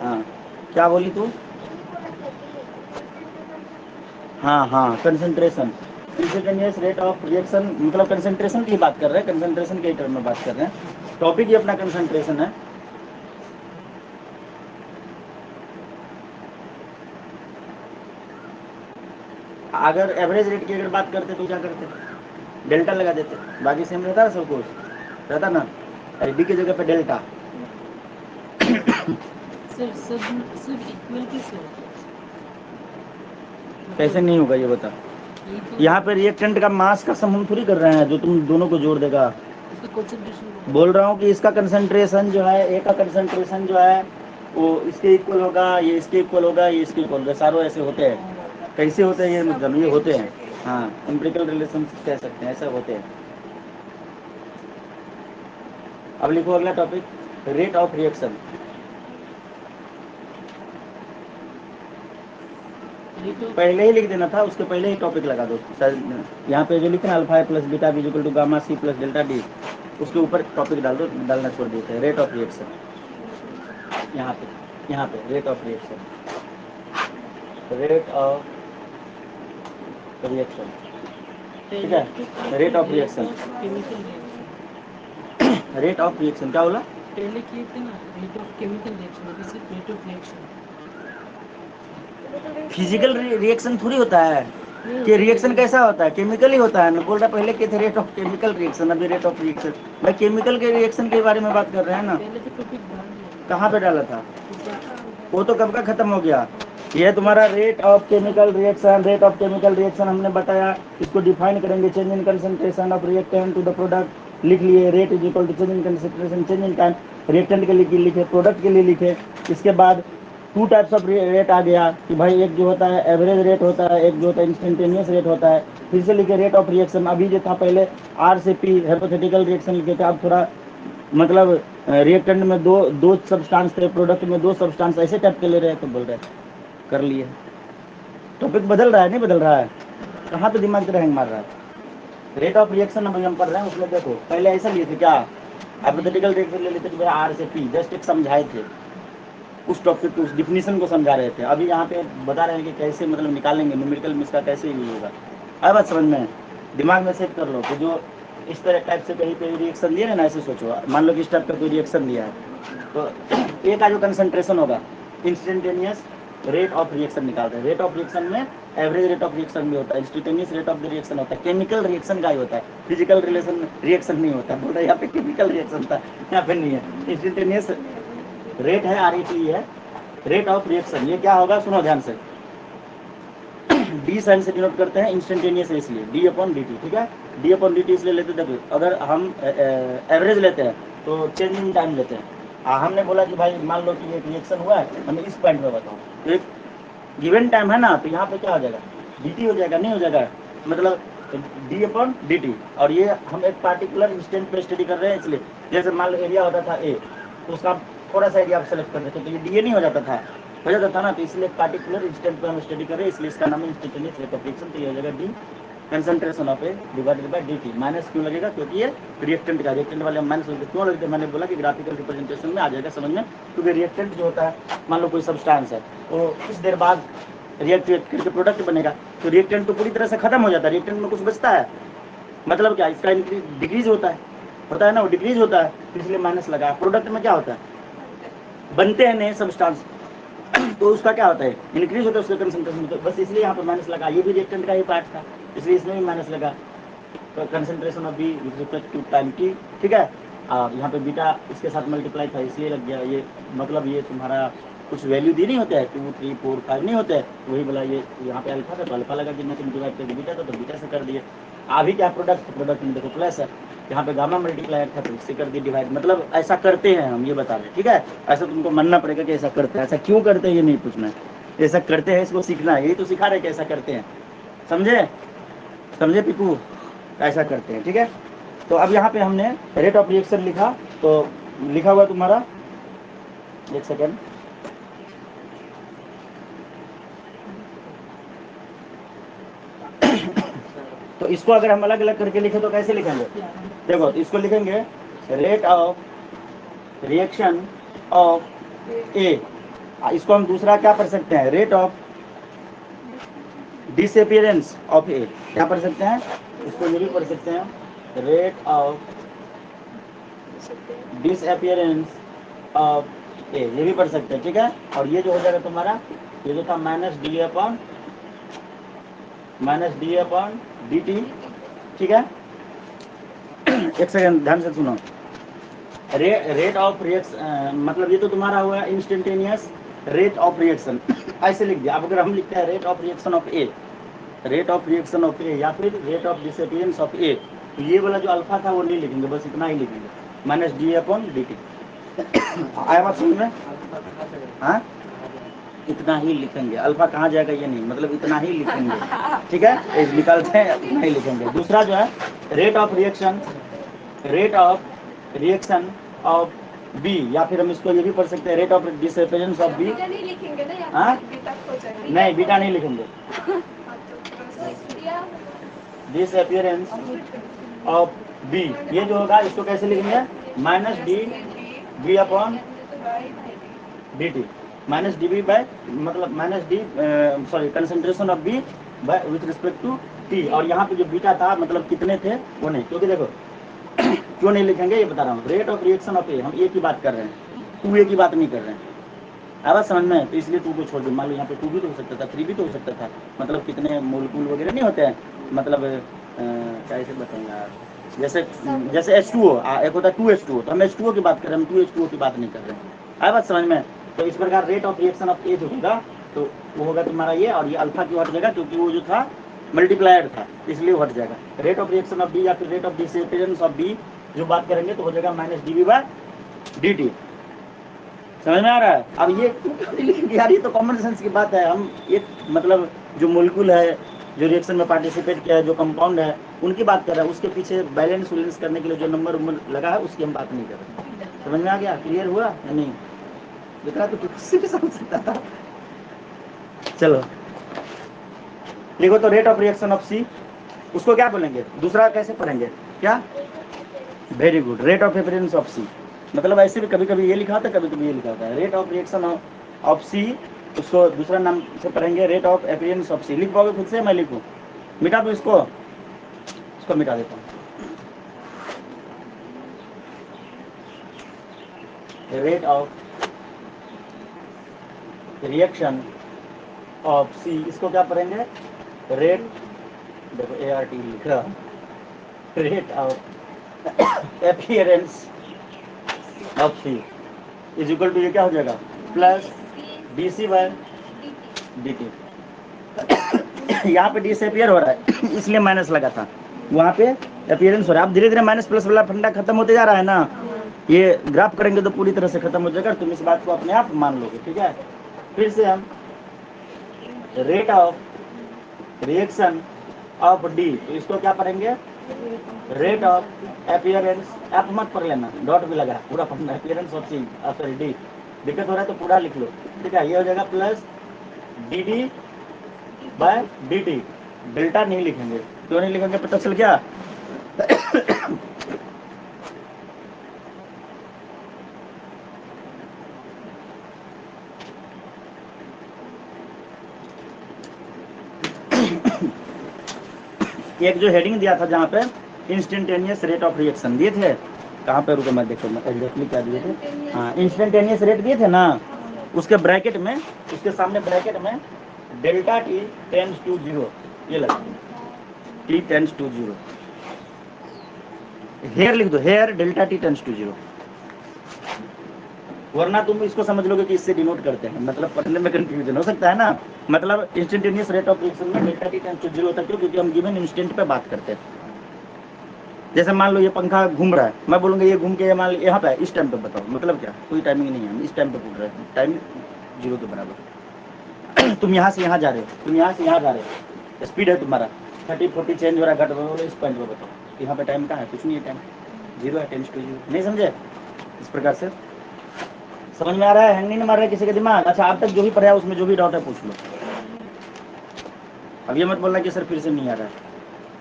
Speaker 1: हाँ क्या बोली तू? हाँ concentration, instantaneous rate of reaction मतलब कंसंट्रेशन की बात कर रहे हैं, कंसंट्रेशन के टर्म में बात कर रहे हैं, टॉपिक ही अपना कंसंट्रेशन है। अगर एवरेज रेट की अगर बात करते तो क्या करते? डेल्टा लगा देते, बाकी सेम रहता है, सब कुछ रहता ना, अरे डी की जगह पे डेल्टा।
Speaker 3: सर सब इक्वल कैसे होगा?
Speaker 1: कैसे नहीं होगा ये बता? यहाँ पे रिएक्टेंट का मास का सम हम थोड़ी कर रहे हैं जो तुम दोनों को जोड़ देगा।
Speaker 3: इसका कंसंट्रेशन
Speaker 1: बोल रहा हूँ कि इसका कंसंट्रेशन जो है, ए का कंसंट्रेशन जो है वो इसके इक्वल होगा, ये इसके इक्वल होगा, ये इसके इक्वल होगा, सारों ऐसे होते हैं। कैसे होते हैं ये मतलब ये होते हैं, हाँ एम्पिरिकल रिलेशन कह सकते हैं, ऐसा होते हैं। अब लिखो अगला टॉपिक, रेट ऑफ रिएक्शन। पहले ही लिख देना था, उसके पहले ही टॉपिक लगा दो। यहाँ पे जो लिखा है alpha plus beta B equal to gamma C plus delta D, उसके ऊपर टॉपिक डाल दो, डालना छोड़ देते हैं। रेट ऑफ रिएक्शन यहाँ पे rate of reaction, rate of reaction, ठीक है, rate of reaction, rate of reaction क्या बोला?
Speaker 3: पहले किए थे ना, rate of chemical reaction, this is rate of reaction.
Speaker 1: Physical reaction थोड़ी होता है कि रिएक्शन कैसा होता है, केमिकल ही होता है ना। बोल रहा पहले के थे रेट ऑफ केमिकल रिएक्शन, अभी रेट ऑफ रिएक्शन। भाई केमिकल के रिएक्शन के बारे में बात कर रहे हैं ना।
Speaker 3: पहले तो टॉपिक डाल दिया,
Speaker 1: कहाँ पे डाला था? वो तो कब का खत्म हो गया। ये तुम्हारा rate of chemical reaction, rate of chemical reaction हमने बताया, इसको डिफाइन करेंगे, change in concentration of reactant to the product लिख लिए, rate is equal to change in concentration change in time, reactant के लिए लिखे, प्रोडक्ट के लिए लिखे। इसके बाद टू टाइप्स ऑफ रेट आ गया कि भाई एक जो होता है एवरेज रेट होता है, एक जो होता है इंस्टेंटेनियस रेट होता है। फिर से लिखे रेट ऑफ रिएक्शन। अभी जो था पहले आर से पी हाइपोथेटिकल रिएक्शन लिखे थे, अब थोड़ा मतलब रिएक्टेंट में दो सब्सटेंस थे, प्रोडक्ट में दो सब्सटेंस, ऐसे टाइप के ले रहे हैं तो बोल रहे कर लिए। टॉपिक बदल रहा है नहीं बदल रहा है? कहाँ पे दिमाग तेरा हैंग मार रहा है? रेट ऑफ रिएक्शन हम पढ़ रहे हैं, उसमें देखो पहले ऐसा लिए थे क्या, हाइपोथेटिकल रिएक्शन ले लेते थे आर से पी, जस्ट एक समझाए थे उस टॉपिक को, उस डिफिनीशन को समझा रहे थे। अभी यहाँ पे बता रहे हैं कि कैसे मतलब निकालेंगे न्यूमेरिकल में इसका कैसे यूज होगा। अब बात समझ में, दिमाग में सेट कर लो कि जो इस तरह टाइप से कहीं पे रिएक्शन दिया है ना, ऐसे सोचो, मान लो कि इस टाइप का कोई रिएक्शन दिया है तो ए का जो कंसंट्रेशन होगा, इंस्टेंटेनियस रेट ऑफ रिएक्शन निकालते हैं। रेट ऑफ रिएक्शन में एवरेज रेट ऑफ रिएक्शन भी होता है, instantaneous rate of the reaction होता है, केमिकल रिएक्शन का ही होता है, फिजिकल रिएक्शन नहीं होता। बोल रहे यहाँ पे केमिकल रिएक्शन था, यहाँ पे नहीं है। इंस्टेंटेनियस रेट है, RET है, रेट ऑफ रिएक्शन। ये क्या होगा सुनो ध्यान से, डी साइन से डिनोट करते हैं इंस्टेंटेनियस है इसलिए d/dt, ठीक है। d/dt इसलिए लेते हैं, देखो अगर हम एवरेज लेते हैं तो चेंज इन टाइम लेते हैं। हमने बोला कि भाई मान लो कि एक रिएक्शन हुआ है, हमें इस पॉइंट में बताओ, तो एक गिवन टाइम है ना, तो यहाँ पे क्या हो जाएगा, dt हो जाएगा, नहीं हो जाएगा, मतलब d/dt। और ये हम एक पार्टिकुलर इंस्टेंट पे स्टडी कर रहे हैं, इसलिए जैसे मान लो एरिया होता था A, तो उसका थोड़ा सा एरिया आप सेलेक्ट कर देते तो ये DA नहीं हो जाता था, हो जाता था ना। तो इसलिए पार्टिकुलर इंस्टेंट पे हम स्टडी कर रहे हैं, इसलिए इसका नाम है इंस्टेंटेनियस रेट ऑफ रिएक्शन। तो ये हो जाएगा D concentration of A divided by dt। Minus क्यों लगेगा, क्योंकि ये रिएक्टेंट का, रिएक्टेंट वाले माइनस क्यों लगते हैं, मैंने बोला कि ग्राफिकल रिप्रेजेंटेशन में आ जाएगा समझ में। क्योंकि रिएक्टेंट जो होता है, मान लो कोई सब्सटेंस है, तो कुछ देर बाद रिएक्ट करके प्रोडक्ट बनेगा, तो रिएक्टेंट तो पूरी तरह से खत्म हो जाता है, रिएक्टेंट में कुछ बचता है, मतलब क्या, इसका डिक्रीज होता है ना, वो डिक्रीज होता है, तो इसलिए माइनस लगा। प्रोडक्ट में क्या होता है, बनते हैं नए सब्सटेंस, तो उसका क्या होता है, इंक्रीज होता है उसका कंसंट्रेशन, तो बस इसलिए यहाँ पर माइनस लगा। ये भी रिएक्टेंट का ही पार्ट था, इसलिए इसमें भी माइनस लगा। तो concentration of B with respect to time t, ठीक है। और यहाँ पे बीटा इसके साथ मल्टीप्लाई था, इसलिए लग गया ये, मतलब ये तुम्हारा कुछ वैल्यू दी नहीं होता है, 2 3 4 5 नहीं होता है, वही बोला ये यहाँ पे अल्फा था तो अल्फा लगा, जितना तुम डिवाइड करके बीटा था तो बीटा से कर दिए। अभी क्या प्रोडक्ट में देखो प्लस है, यहाँ पे गामा मल्टीप्लायर था तो इससे कर दिए डिवाइड, मतलब ऐसा करते हैं हम, ये बता रहे हैं, ठीक है। ऐसा तुमको मानना पड़ेगा कि ऐसा करते हैं, ऐसा क्यों करते हैं ये नहीं पूछना है, ऐसा करते हैं इसको सीखना है, यही तो सिखा रहे कि ऐसा करते हैं, समझे पीकू, ऐसा करते हैं, ठीक है। तो अब यहाँ पे हमने रेट ऑफ रिएक्शन लिखा, तो लिखा हुआ तुम्हारा, एक सेकेंड, तो इसको अगर हम अलग अलग करके लिखे तो कैसे लिखेंगे, देखो तो इसको लिखेंगे रेट ऑफ रिएक्शन ऑफ ए, इसको हम दूसरा क्या पढ़ सकते हैं, रेट ऑफ डिसअपियरेंस ऑफ ए, क्या पढ़ सकते हैं, इसको ये भी पढ़ सकते हैं, रेट ऑफ डिसअपियरेंस ऑफ ए, ये भी पढ़ सकते हैं, ठीक है। और ये जो हो जाएगा तुम्हारा, ये जो था -d/dt, ठीक है। एक सेकंड ध्यान से सुनो, रेट ऑफ रिएक्शन मतलब ये तो तुम्हारा हुआ इंस्टेंटेनियस रेट ऑफ रिएक्शन, ऐसे लिख दिया। अब अगर हम लिखते हैं rate of reaction of A, rate of reaction of A या फिर rate of disappearance of A, तो ये वाला जो अल्फा था वो नहीं लिखेंगे, बस इतना ही लिखेंगे, -d/dt। आया बात समझ में, हाँ इतना ही लिखेंगे, अल्फा कहाँ जाएगा ये नहीं, मतलब इतना ही लिखेंगे, ठीक है, निकालते हैं इतना ही लिखेंगे। दूसरा जो है rate of reaction of B, या फिर हम इसको ये भी पढ़ सकते हैं rate of disappearance of B.
Speaker 2: Beta नहीं लिखेंगे ना यहाँ
Speaker 1: हाँ?
Speaker 2: पे, बीटा हो जाएगा।
Speaker 1: नहीं बीटा नहीं लिखेंगे, डिसअपियरेंस ऑफ बी, ये जो होगा इसको कैसे लिखेंगे, -d/dt, -dB मतलब concentration of B with respect to T. और यहाँ पे जो बीटा था मतलब कितने थे वो नहीं, क्योंकि देखो क्यों नहीं लिखेंगे ये बता रहा हूँ, रेट ऑफ रिएक्शन ऑफ ए, हम ए की बात कर रहे हैं, 2a की बात नहीं कर रहे हैं, आवाज समझ में, तो इसलिए 2 को छोड़ दो। मान लो यहाँ पे 2 भी तो हो सकता था, 3 भी तो हो सकता था, मतलब कितने मोलकूल वगैरह नहीं होते हैं, मतलब कैसे बताएंगे आप, जैसे H2O एक होता है 2H2O, तो हम H2O की बात कर रहे हैं, हम 2H2O की बात नहीं कर रहे हैं, आवाज समझ में। तो इस प्रकार रेट ऑफ रिएक्शन ऑफ ए जो होगा तो वो होगा तुम्हारा ये, और ये अल्फा क्यों हट जाएगा, क्योंकि वो जो था मल्टीप्लायर था इसलिए हट जाएगा। Rate of reaction of B या फिर rate of disappearance of B जो बात करेंगे तो हो जाएगा -dB/dt, समझ में आ रहा है। अब ये यार ये तो कॉमन सेंस की बात है, हम एक मतलब जो मोलिक्यूल है जो रिएक्शन में पार्टिसिपेट किया है, जो कंपाउंड है उनकी बात कर रहा है, उसके पीछे बैलेंस वैलेंस करने के लिए जो नंबर लगा है उसकी हम बात नहीं कर रहे। समझ में आ गया, क्लियर हुआ या नहीं, इतना तो किसी भी समझ सकता था। चलो लिखो तो rate of reaction of C, उसको क्या बोलेंगे, दूसरा कैसे पढ़ेंगे, क्या, very good, rate of appearance of C, मतलब ऐसे भी कभी कभी ये लिखा होता है कभी कभी ये लिखा होता है, rate of reaction of C, उसको दूसरा नाम से पढ़ेंगे रेट ऑफ एपियरेंस ऑफ सी। लिख पाओगे खुद से, मैं लिखूं, मिटा दो इसको मिटा देता हूँ, rate of reaction of C, इसको क्या पढ़ेंगे? रेट, देखो ART लिखा, rate of appearance of C is equal to, ये क्या हो जाएगा? Plus DC by DT। यहाँ पे डिसअपियर हो रहा है इसलिए माइनस लगा था, वहाँ पे अपीयरेंस हो रहा है। अब धीरे धीरे माइनस प्लस वाला फंडा खत्म होते जा रहा है ना, ये ग्राफ करेंगे तो पूरी तरह से खत्म हो जाएगा, तुम इस बात को अपने आप मान लोगे। ठीक है, फिर से हम rate of reaction of D, तो इसको क्या पढ़ेंगे? रेट ऑफ अपीयरेंस, आप मत पढ़ लेना, डॉट भी लगा पूरा पढ़ना, appearance of C, sorry D, दिक्कत हो रहा है तो पूरा लिख लो। ठीक है, ये हो जाएगा plus DD by DT, delta नहीं लिखेंगे, क्यों नहीं लिखेंगे पता चल गया? एक जो हेडिंग दिया था जहाँ पे इंस्टेंटेनियस रेट ऑफ रिएक्शन दिए थे, कहाँ पे रुको मैं देखो, मैं एग्जैक्टली क्या दिए थे, हाँ इंस्टेंटेनियस रेट दिए थे ना, उसके ब्रैकेट में, उसके सामने ब्रैकेट में डेल्टा T टेंड्स टू 0, ये लगा T टेंड्स टू 0, हेयर लिख दो, here delta T tends to 0, वरना तुम इसको समझ लोगे कि इससे डिनोट करते हैं, मतलब पढ़ने में कंफ्यूजन हो सकता है ना। मतलब इंस्टेंटेनियस रेट ऑफ रिएक्शन में डेल्टा T टेंड्स टू 0 होता है, क्यों? क्योंकि हम गिवन इंस्टेंट पे बात करते हैं। जैसे मान लो ये पंखा घूम रहा है, मैं बोलूँगा ये घूम के मान लो यहाँ पे है, इस टाइम पे बताओ, मतलब क्या? कोई टाइमिंग नहीं है, हम इस टाइम पे पूछ रहे हैं, टाइम 0 के बराबर। तुम यहाँ से यहाँ जा रहे हो, तुम यहाँ से यहाँ जा रहे हो, स्पीड है तुम्हारा 30-40 चेंज हो रहा है, घट रहा है, इस पॉइंट पे बताओ यहाँ पे टाइम कहाँ है? कुछ नहीं है, टाइम 0 है, टेंड्स टू 0, नहीं समझे? इस प्रकार से समझ में आ रहा है? हैंग नहीं मार रहा है किसी का दिमाग? अच्छा, आप तक जो भी पढ़ा है उसमें जो भी डाउट है पूछ लो। अब ये मत बोलना कि सर फिर से नहीं आ रहा है,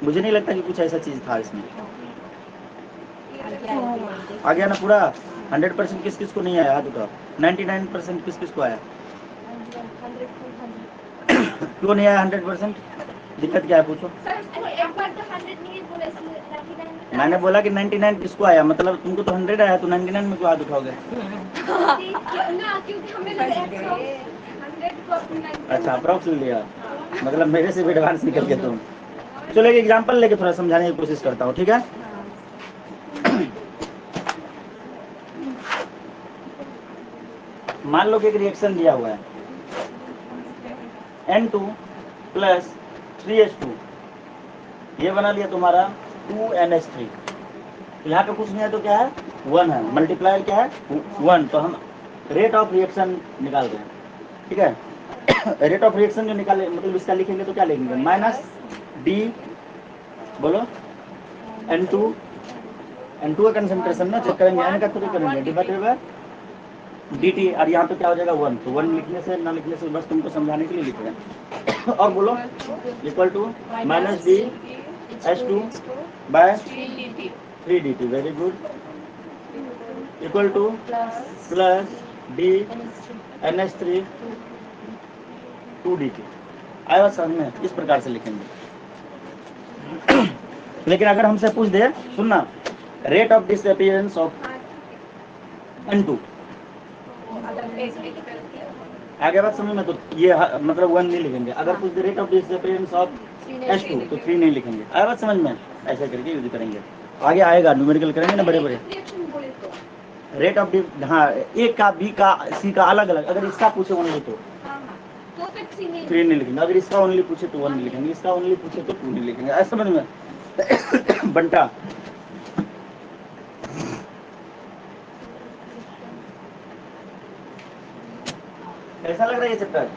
Speaker 1: मुझे नहीं लगता कि कुछ ऐसा चीज़ था इसमें। आ गया ना पूरा? 100% किस किस को नहीं आया? हाथ उठाओ। 99% किस किस को आया? क्यों नहीं आया 100%? दिक्कत क्या है पूछो?
Speaker 2: एक बार तो 100 नहीं बोला, इसलिए 99
Speaker 1: मैंने बोला कि 99 किसको आया, मतलब तुमको तो 100 आया, तो 99 में क्यों हाथ उठाओगे?
Speaker 2: ना, क्योंकि हमें लगा 100 को अपनी 99
Speaker 1: अच्छा, अप्रॉक्स ले लिया, मतलब मेरे से भी एडवांस निकल गए तुम। चलो एक एग्जाम्पल लेके थोड़ा समझाने की कोशिश करता हूँ, ठीक है? मान लो कि एक रिएक्शन दिया हुआ है N2 प्लस 3H2, ये बना लिया तुम्हारा 2NH3, यहाँ पे कुछ नहीं है तो क्या है? 1 है, मल्टीप्लायर क्या है? 1, तो हम रेट ऑफ रिएक्शन निकाल रहे हैं। ठीक है, रेट ऑफ रिएक्शन जो निकाले, मतलब इसका लिखेंगे तो क्या लिखेंगे? माइनस D, बोलो N2 का कंसंट्रेशन ना चेक करेंगे, N का खुद करेंगे, डिवाइडेड बाय DT, और यहाँ पे क्या हो जाएगा? 1, तो 1 लिखने से ना लिखने से बस तुमको समझाने के लिए लिख रहे हैं। और बोलो equal to minus D H2 by 3DT, very good, equal to plus D NH3 2DT। आया बात समझ में? इस प्रकार से लिखेंगे। लेकिन अगर हमसे पूछ दे, सुनना, rate of disappearance of N2, आगे बात समझ में? तो ये मतलब 1 नहीं लिखेंगे। अगर कुछ rate of disappearance of H2 तो 3 नहीं लिखेंगे। आगे बात समझ में? ऐसा करके यूज करेंगे, आगे आएगा, न्यूमेरिकल करेंगे ना बड़े बड़े। रेट ऑफ, हाँ, ए का, बी का, सी का अलग अलग, अगर इसका पूछे ओनली तो 3 नहीं लिखेंगे, अगर इसका ओनली पूछे तो 1 नहीं लिखेंगे, इसका ओनली पूछे तो 2 नहीं लिखेंगे। ऐसा समझ में? बंटा, कैसा लग रहा है ये चैप्टर?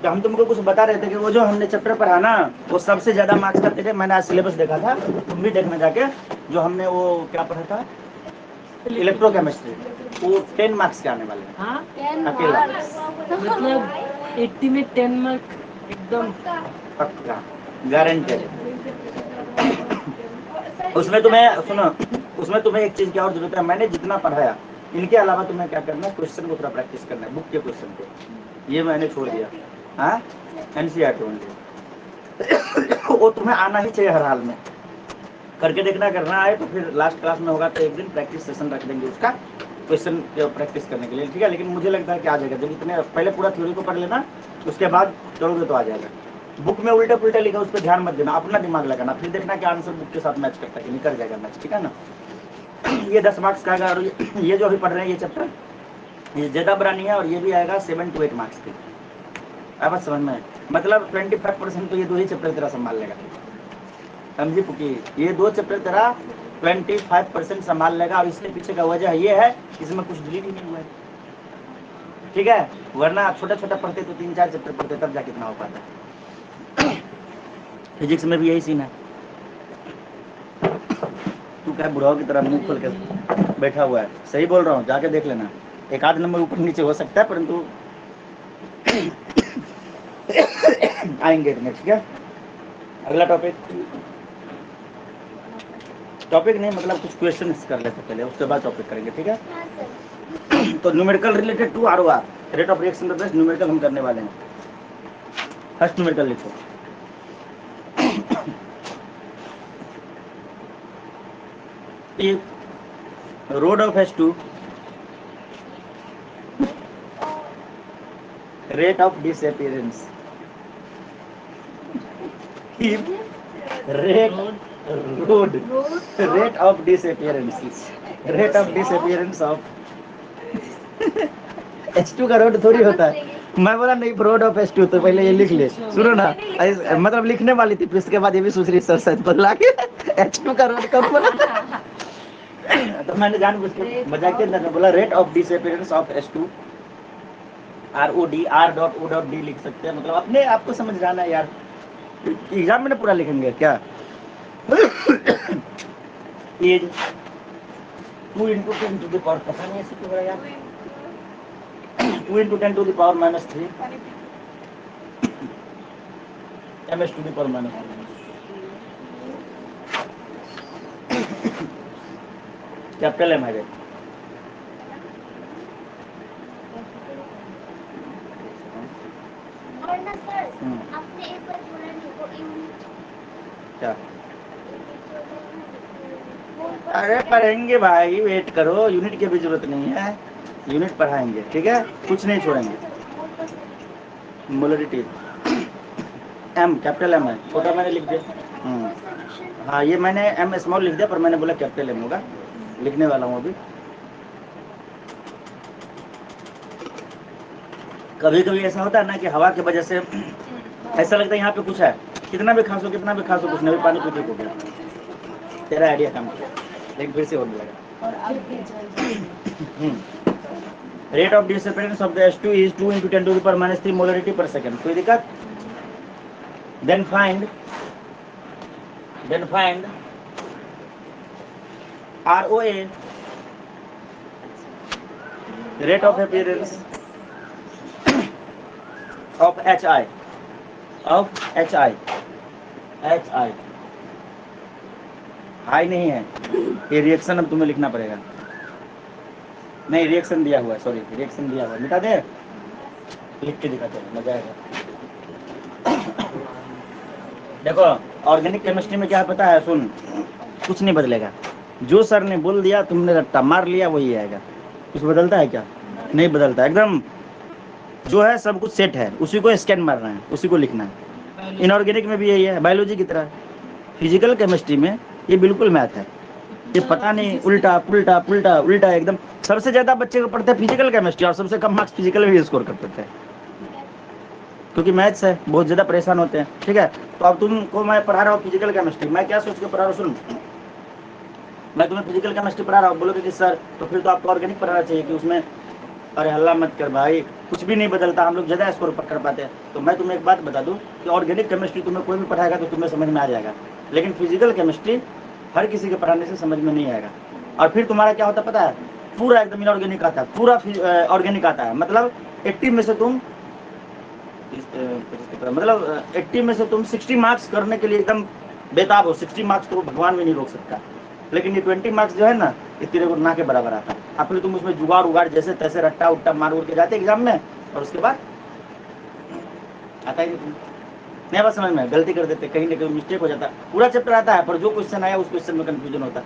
Speaker 1: तो हम तुमको कुछ बता रहे थे कि वो जो हमने चैप्टर पढ़ा ना, वो सबसे ज्यादा मार्क्स का थे। मैंने आज सिलेबस देखा था, तुम भी देखना जाके, जो हमने वो क्या पढ़ा था, इलेक्ट्रोकेमिस्ट्री, वो 10 मार्क्स के आने वाले हैं।
Speaker 3: हाँ,
Speaker 1: अकेला
Speaker 3: मतलब 80 में 10 मार्क एकदम
Speaker 1: पक्का, गारंटेड। उसमें तुम्हें सुनो, उसमें तुम्हें एक चीज की और जरूरत है, मैंने जितना पढ़ाया इनके अलावा तुम्हें क्या करना है? क्वेश्चन को थोड़ा प्रैक्टिस करना है, बुक के क्वेश्चन को, ये मैंने छोड़ दिया। हाँ, NCERT ओनली, वो तुम्हें आना ही चाहिए हर हाल में, करके देखना। करना आए तो फिर लास्ट क्लास में होगा तो एक दिन प्रैक्टिस सेशन रख देंगे उसका, क्वेश्चन प्रैक्टिस करने के लिए, ठीक है। लेकिन मुझे लगता है कि आ जाएगा, जब इतने पहले पूरा थ्योरी को पढ़ लेना, उसके बाद करोगे तो आ जाएगा। बुक में उल्टा पुल्टा लिखा, उस पर ध्यान मत देना, अपना दिमाग लगाना, फिर देखना कि आंसर बुक के साथ मैच करता है कि नहीं, कर जाएगा मैच, ठीक है ना। ये 10 मार्क्स का आएगा। और ये जो अभी पढ़ रहे हैं ये चैप्टर, ये ज्यादा बड़ा नहीं है, और ये भी आएगा 7 to 8 मार्क्स के। अब समझ में, मतलब 25% तो ये 2 ही चैप्टर तेरा संभाल लेगा, समझी पुकी। ये 2 चैप्टर तेरा 25% संभाल लेगा। और इसके पीछे का वजह ये है, इसमें कुछ डिलीट ही नहीं हुआ है, ठीक है। वरना छोटा छोटा पढ़ते तो 3-4 चैप्टर पढ़ते, तब जाके कितना हो पाता। फिजिक्स में भी यही सीन है। तू क्या बुढ़ाओ की तरह मुंह खोल के बैठा हुआ है, सही बोल रहा हूँ, जाके देख लेना। एक आध नंबर ऊपर नीचे हो सकता है, परंतु आएंगे इतने, ठीक है। अगला टॉपिक नहीं, मतलब कुछ क्वेश्चन कर लेते पहले, उसके बाद टॉपिक करेंगे, ठीक है। तो numerical related to ROR, rate of reaction based numerical हम करने वाले हैं। फर्स्ट न्यूमेरिकल लिखो। ROD of H2, rate of disappearance, if rate of disappearance of H2 का रोड थोड़ी होता है। मैं बोला नहीं, रोड ऑफ H2, तो पहले ये लिख ले, सुनो ना, मतलब लिखने वाली थी, फिर उसके बाद ये भी सोच रही सर शायद बदला के H2 का रोड कब बोला। तो मैंने जानबूझ के मजाक के अंदर बोला rate of disappearance of H2, ROD, R.O.D लिख सकते हैं, मतलब अपने आपको समझ जाना है यार, एग्जाम में ना पूरा लिखेंगे क्या। ये 2 into 10 to the power, पता नहीं ऐसे क्यों हो रहा है यार, 2 into 10 to the power minus 3 ms to the power minus 3, capital M है।
Speaker 5: और ना सर, आपने एक बार बोला नहीं वो यूनिट
Speaker 1: क्या, अरे पढ़ेंगे भाई, वेट करो, यूनिट की भी जरूरत नहीं है, यूनिट पढ़ाएंगे, ठीक है, कुछ नहीं छोड़ेंगे। मोलरिटी M, कैपिटल M है, छोटा मैंने लिख दिया। हाँ, ये मैंने M स्मॉल लिख दिया, पर मैंने बोला कैपिटल M होगा, लिखने वाला हूँ अभी। कभी कभी ऐसा होता है ना कि हवा की वजह से ऐसा लगता है यहाँ पे कुछ है, कितना भी खासो कुछ नहीं, पानी पीते हो गया, तेरा आइडिया काम किया, लेकिन फिर से होने लगा। Rate of disappearance of the H2 is 2 into 10 to the power minus 3 molarity per second, कोई दिक्कत। Then find ROA, rate of appearance of HI, high नहीं है ये, रिएक्शन अब तुम्हें लिखना पड़ेगा, नहीं रिएक्शन दिया हुआ है, सॉरी रिएक्शन दिया हुआ है, मिटा दे, लिख के दिखाते हैं, मजा आएगा। देखो ऑर्गेनिक केमिस्ट्री में क्या पता है, सुन, कुछ नहीं बदलेगा, जो सर ने बोल दिया तुमने रट्टा मार लिया वही आएगा, कुछ बदलता है क्या, नहीं बदलता, एकदम जो है सब कुछ सेट है, उसी को स्कैन मारना है, उसी को लिखना है। इनऑर्गेनिक में भी यही है, बायोलॉजी की तरह। फिजिकल केमिस्ट्री में ये बिल्कुल मैथ है, ये पता नहीं उल्टा पुल्टा पुल्टा उल्टा, एकदम सबसे ज्यादा बच्चे को पढ़ते हैं फिजिकल केमिस्ट्री, और सबसे कम मार्क्स फिजिकल में स्कोर करते हैं, क्योंकि मैथ्स है, बहुत ज्यादा परेशान होते हैं, ठीक है। तो अब तुमको मैं पढ़ा रहा हूँ फिजिकल केमिस्ट्री, मैं क्या सोच के पढ़ा रहा हूँ, सुन, मैं तुम्हें फिजिकल केमिस्ट्री पढ़ा रहा हूँ, बोलोगे कि सर तो फिर तो आपको ऑर्गेनिक पढ़ाना चाहिए, कि उसमें, अरे हल्ला मत कर भाई, कुछ भी नहीं बदलता, हम लोग ज़्यादा स्कोर कर पाते हैं। तो मैं तुम्हें एक बात बता दूं कि ऑर्गेनिक केमिस्ट्री तुम्हें कोई भी पढ़ाएगा तो तुम्हें समझ में आ जाएगा, लेकिन फिजिकल केमिस्ट्री हर किसी के पढ़ाने से समझ में नहीं आएगा। और फिर तुम्हारा क्या होता है पता है, पूरा एकदम इनऑर्गेनिक आता है, पूरा ऑर्गेनिक आता है, मतलब 80 में से तुम 60 मार्क्स करने के लिए एकदम बेताब हो, 60 मार्क्स तो भगवान भी नहीं रोक सकता, लेकिन ये 20 मार्क्स जो है ना, ये तेरे को ना के बराबर आता है। अपने तुम उसमें जुगाड़ उगाड़ जैसे तैसे रट्टा उट्टा मार उड़ के जाते एग्जाम में, और उसके बाद आता ही नहीं बस समझ में, गलती कर देते, कहीं ना कहीं मिस्टेक हो जाता है, पूरा चैप्टर आता है पर जो क्वेश्चन आया उस क्वेश्चन में कंफ्यूजन होता है,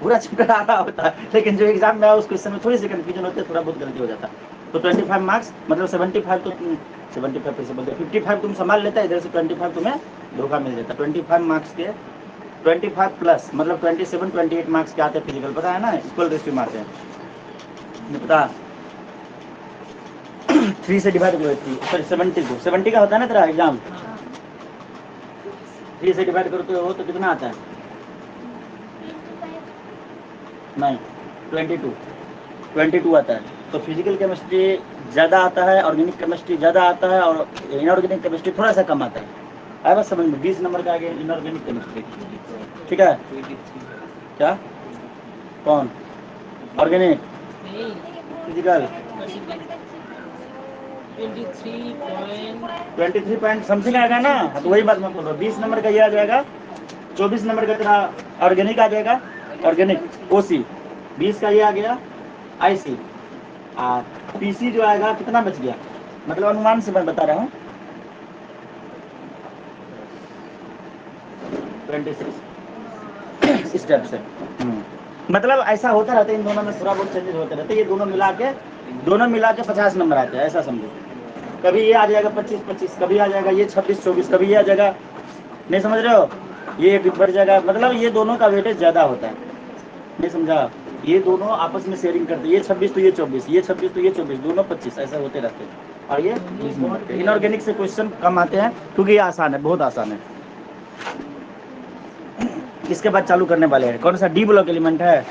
Speaker 1: पूरा चैप्टर आ रहा होता है, लेकिन जो एग्जाम में आया उस क्वेश्चन में थोड़ी सी कंफ्यूजन होती है, थोड़ा बहुत गलती हो जाता है। तो 25 मार्क्स मतलब 75 तो 75 कैसे बोलते 55 तुम संभाल लेता, इधर से 25 तुम्हें धोखा मिल जाता। 25 मार्क्स के 25 प्लस मतलब 27 28 मार्क्स के आते हैं फिजिकल, पता है ना, इक्वल रेशियो में आते हैं, नहीं पता। 3 से डिवाइड करो 3 70 को 70 का होता है ना तेरा एग्जाम, 3 से डिवाइड करते हो तो कितना आता है? नहीं 22 आता है। तो फिजिकल केमिस्ट्री ज़्यादा आता है, ऑर्गेनिक केमिस्ट्री ज़्यादा आता है, और इनऑर्गेनिक केमिस्ट्री थोड़ा सा कम आता है। आया बस समझ में, 20 नंबर का आगे इनऑर्गेनिक केमिस्ट्री, ठीक है। क्या कौन ऑर्गेनिक
Speaker 3: नहीं,
Speaker 1: फिजिकल 23 पॉइंट समथिंग आएगा ना, तो वही बात मैं बोल रहा हूँ। 20 नंबर का ये आ जाएगा, 24 नंबर का तेरा ऑर्गेनिक आ जाएगा, ऑर्गेनिक ओसी, 20 का ये आ गया आईसी, और पीसी जो आएगा कितना बच गया, मतलब अनुमान से मैं बता रहा हूँ 26 इस टाइप से। मतलब ऐसा होता रहता है, इन दोनों में थोड़ा बहुत चेंजेस होते रहते हैं। ये दोनों मिला के 50 नंबर आते हैं, ऐसा समझो। कभी ये आ जाएगा 25-25, कभी आ जाएगा ये 26-24, कभी ये आ जाएगा, नहीं समझ रहे हो, ये बढ़ जाएगा। मतलब ये दोनों का वेटेज ज़्यादा होता है, नहीं समझा। ये दोनों आपस में शेयरिंग करते हैं, ये 26 तो ये 24, ये 26 तो ये 24, दोनों 25, ऐसा होते रहते हैं। और ये 20 नंबर के इनऑर्गेनिक से क्वेश्चन कम आते हैं, क्योंकि ये आसान है, बहुत आसान है। इसके बाद चालू करने वाले हैं, कौन सा डी ब्लॉक एलिमेंट है,